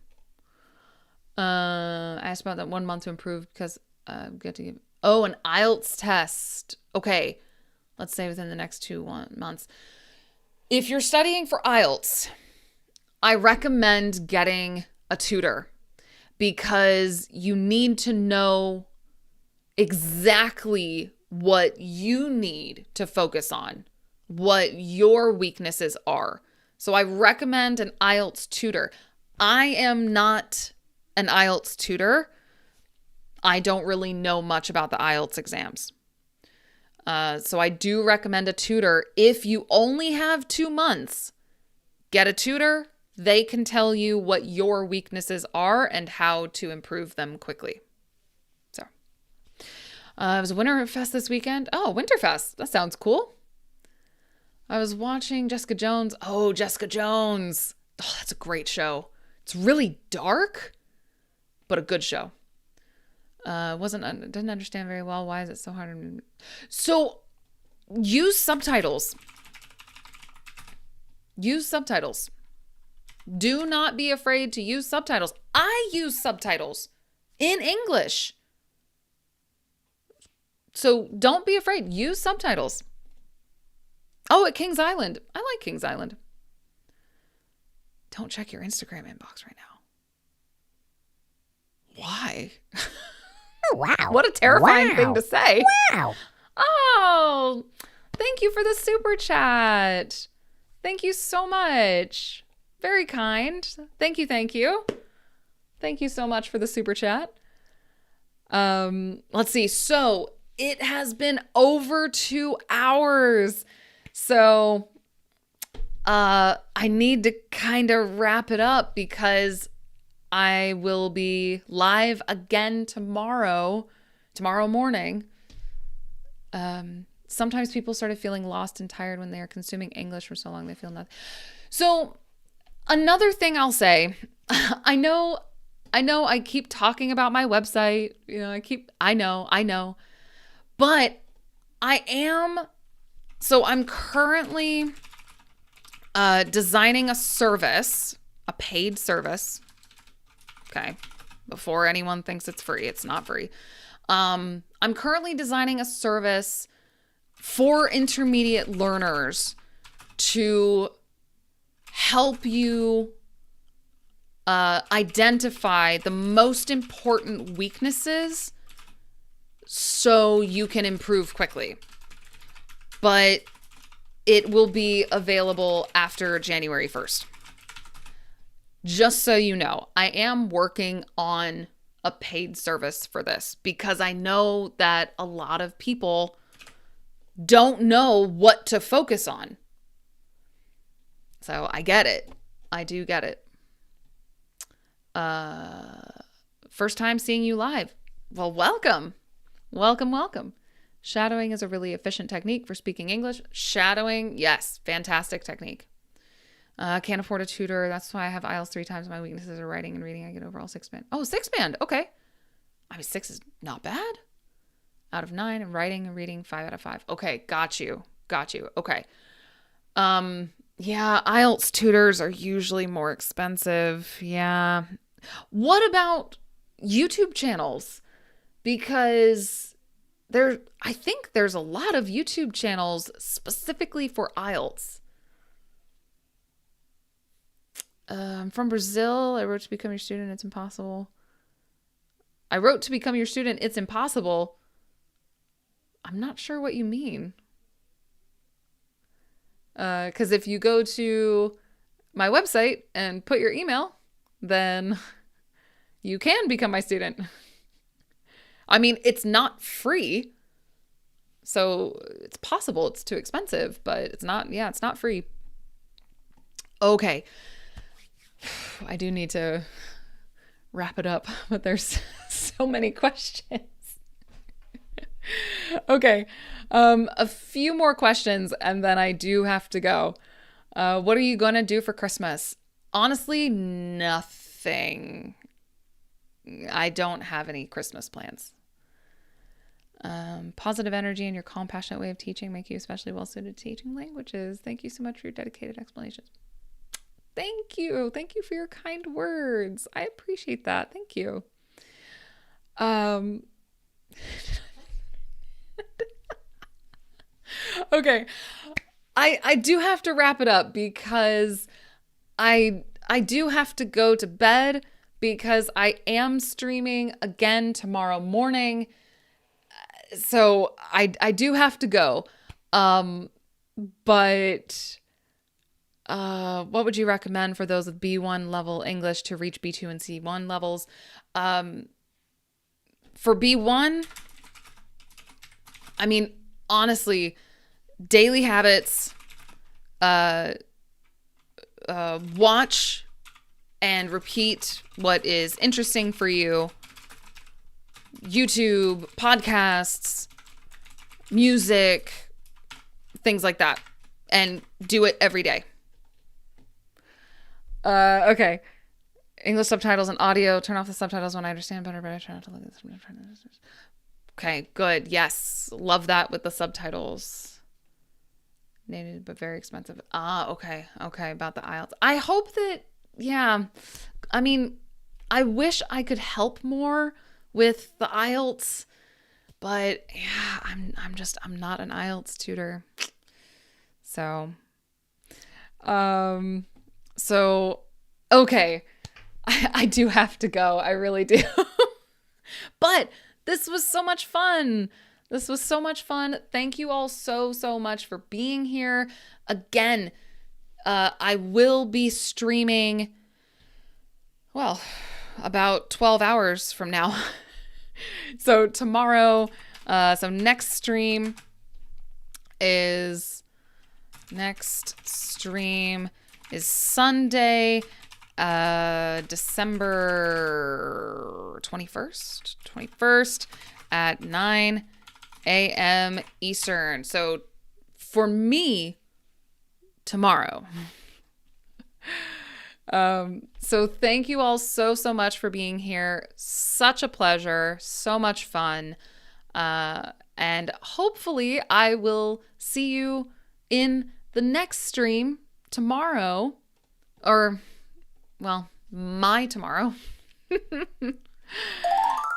I asked about that 1 month to improve because I'm good to give. Oh, an IELTS test. Okay, let's say within the next 2 months. If you're studying for IELTS, I recommend getting a tutor because you need to know exactly what you need to focus on, what your weaknesses are. So I recommend an IELTS tutor. I am not an IELTS tutor. I don't really know much about the IELTS exams. So I do recommend a tutor. If you only have 2 months, get a tutor. They can tell you what your weaknesses are and how to improve them quickly. So it was Winterfest this weekend. Oh, Winterfest. That sounds cool. I was watching Jessica Jones. Oh, Jessica Jones. Oh, that's a great show. It's really dark, but a good show. Didn't understand very well. Why is it so hard? So use subtitles. Use subtitles. Do not be afraid to use subtitles. I use subtitles in English. So don't be afraid. Use subtitles. Oh, at Kings Island. I like Kings Island. Don't check your Instagram inbox right now. Why? Oh, wow. What a terrifying thing to say. Wow. Oh, thank you for the super chat. Thank you so much. Very kind. Thank you. Thank you. Thank you so much for the super chat. Let's see. So it has been over 2 hours. So I need to kind of wrap it up because I will be live again tomorrow morning. Sometimes people started feeling lost and tired when they are consuming English for so long. They feel nothing. So another thing I'll say, I know I keep talking about my website. I know, but I'm currently designing a service, a paid service. Okay. Before anyone thinks it's free, it's not free. I'm currently designing a service for intermediate learners to help you identify the most important weaknesses so you can improve quickly. But it will be available after January 1st. Just so you know, I am working on a paid service for this because I know that a lot of people don't know what to focus on. So I get it. I do get it. First time seeing you live. Well, welcome. Welcome. Shadowing is a really efficient technique for speaking English. Shadowing, yes, fantastic technique. Can't afford a tutor. That's why I have IELTS 3 times. My weaknesses are writing and reading. I get overall 6 band. Oh, 6 band. Okay. I mean, 6 is not bad. Out of 9, and writing and reading 5 out of 5. Okay, got you. Okay. Yeah, IELTS tutors are usually more expensive. Yeah. What about YouTube channels? Because I think there's a lot of YouTube channels specifically for IELTS. I'm from Brazil. I wrote to become your student. It's impossible. I wrote to become your student. It's impossible. I'm not sure what you mean. Because if you go to my website and put your email, then you can become my student. I mean, it's not free. So it's possible it's too expensive, but it's not free. Okay. I do need to wrap it up, but there's so many questions. Okay. A few more questions and then I do have to go. What are you going to do for Christmas? Honestly, nothing. I don't have any Christmas plans. Positive energy and your calm, passionate way of teaching make you especially well suited to teaching languages. Thank you so much for your dedicated explanations. Thank you. Thank you for your kind words. I appreciate that. Thank you. Okay. I do have to wrap it up because I do have to go to bed because I am streaming again tomorrow morning. So I do have to go. But what would you recommend for those with B1 level English to reach B2 and C1 levels? For B1, I mean, honestly, daily habits, watch and repeat what is interesting for you. YouTube, podcasts, music, things like that. And do it every day. Okay. English subtitles and audio. Turn off the subtitles when I understand better, but I try not to look at this. Okay, good. Yes. Love that with the subtitles. Needed, but very expensive. Okay. Okay, about the IELTS. I hope that, yeah. I mean, I wish I could help more with the IELTS, but yeah, I'm not an IELTS tutor. So, okay. I do have to go. I really do. But this was so much fun. Thank you all so much for being here. Again, I will be streaming, well, about 12 hours from now. So tomorrow, next stream is Sunday, December 21st at 9 a.m. Eastern. So for me, tomorrow. So thank you all so much for being here. Such a pleasure. So much fun. And hopefully I will see you in the next stream tomorrow, or, well, my tomorrow.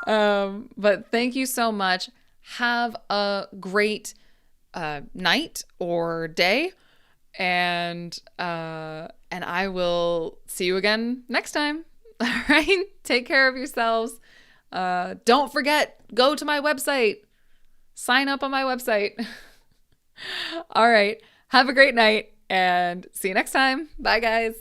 But thank you so much. Have a great night or day, and I will see you again next time. All right, take care of yourselves. Don't forget, go to my website, sign up on my website. All right, have a great night, and see you next time. Bye, guys.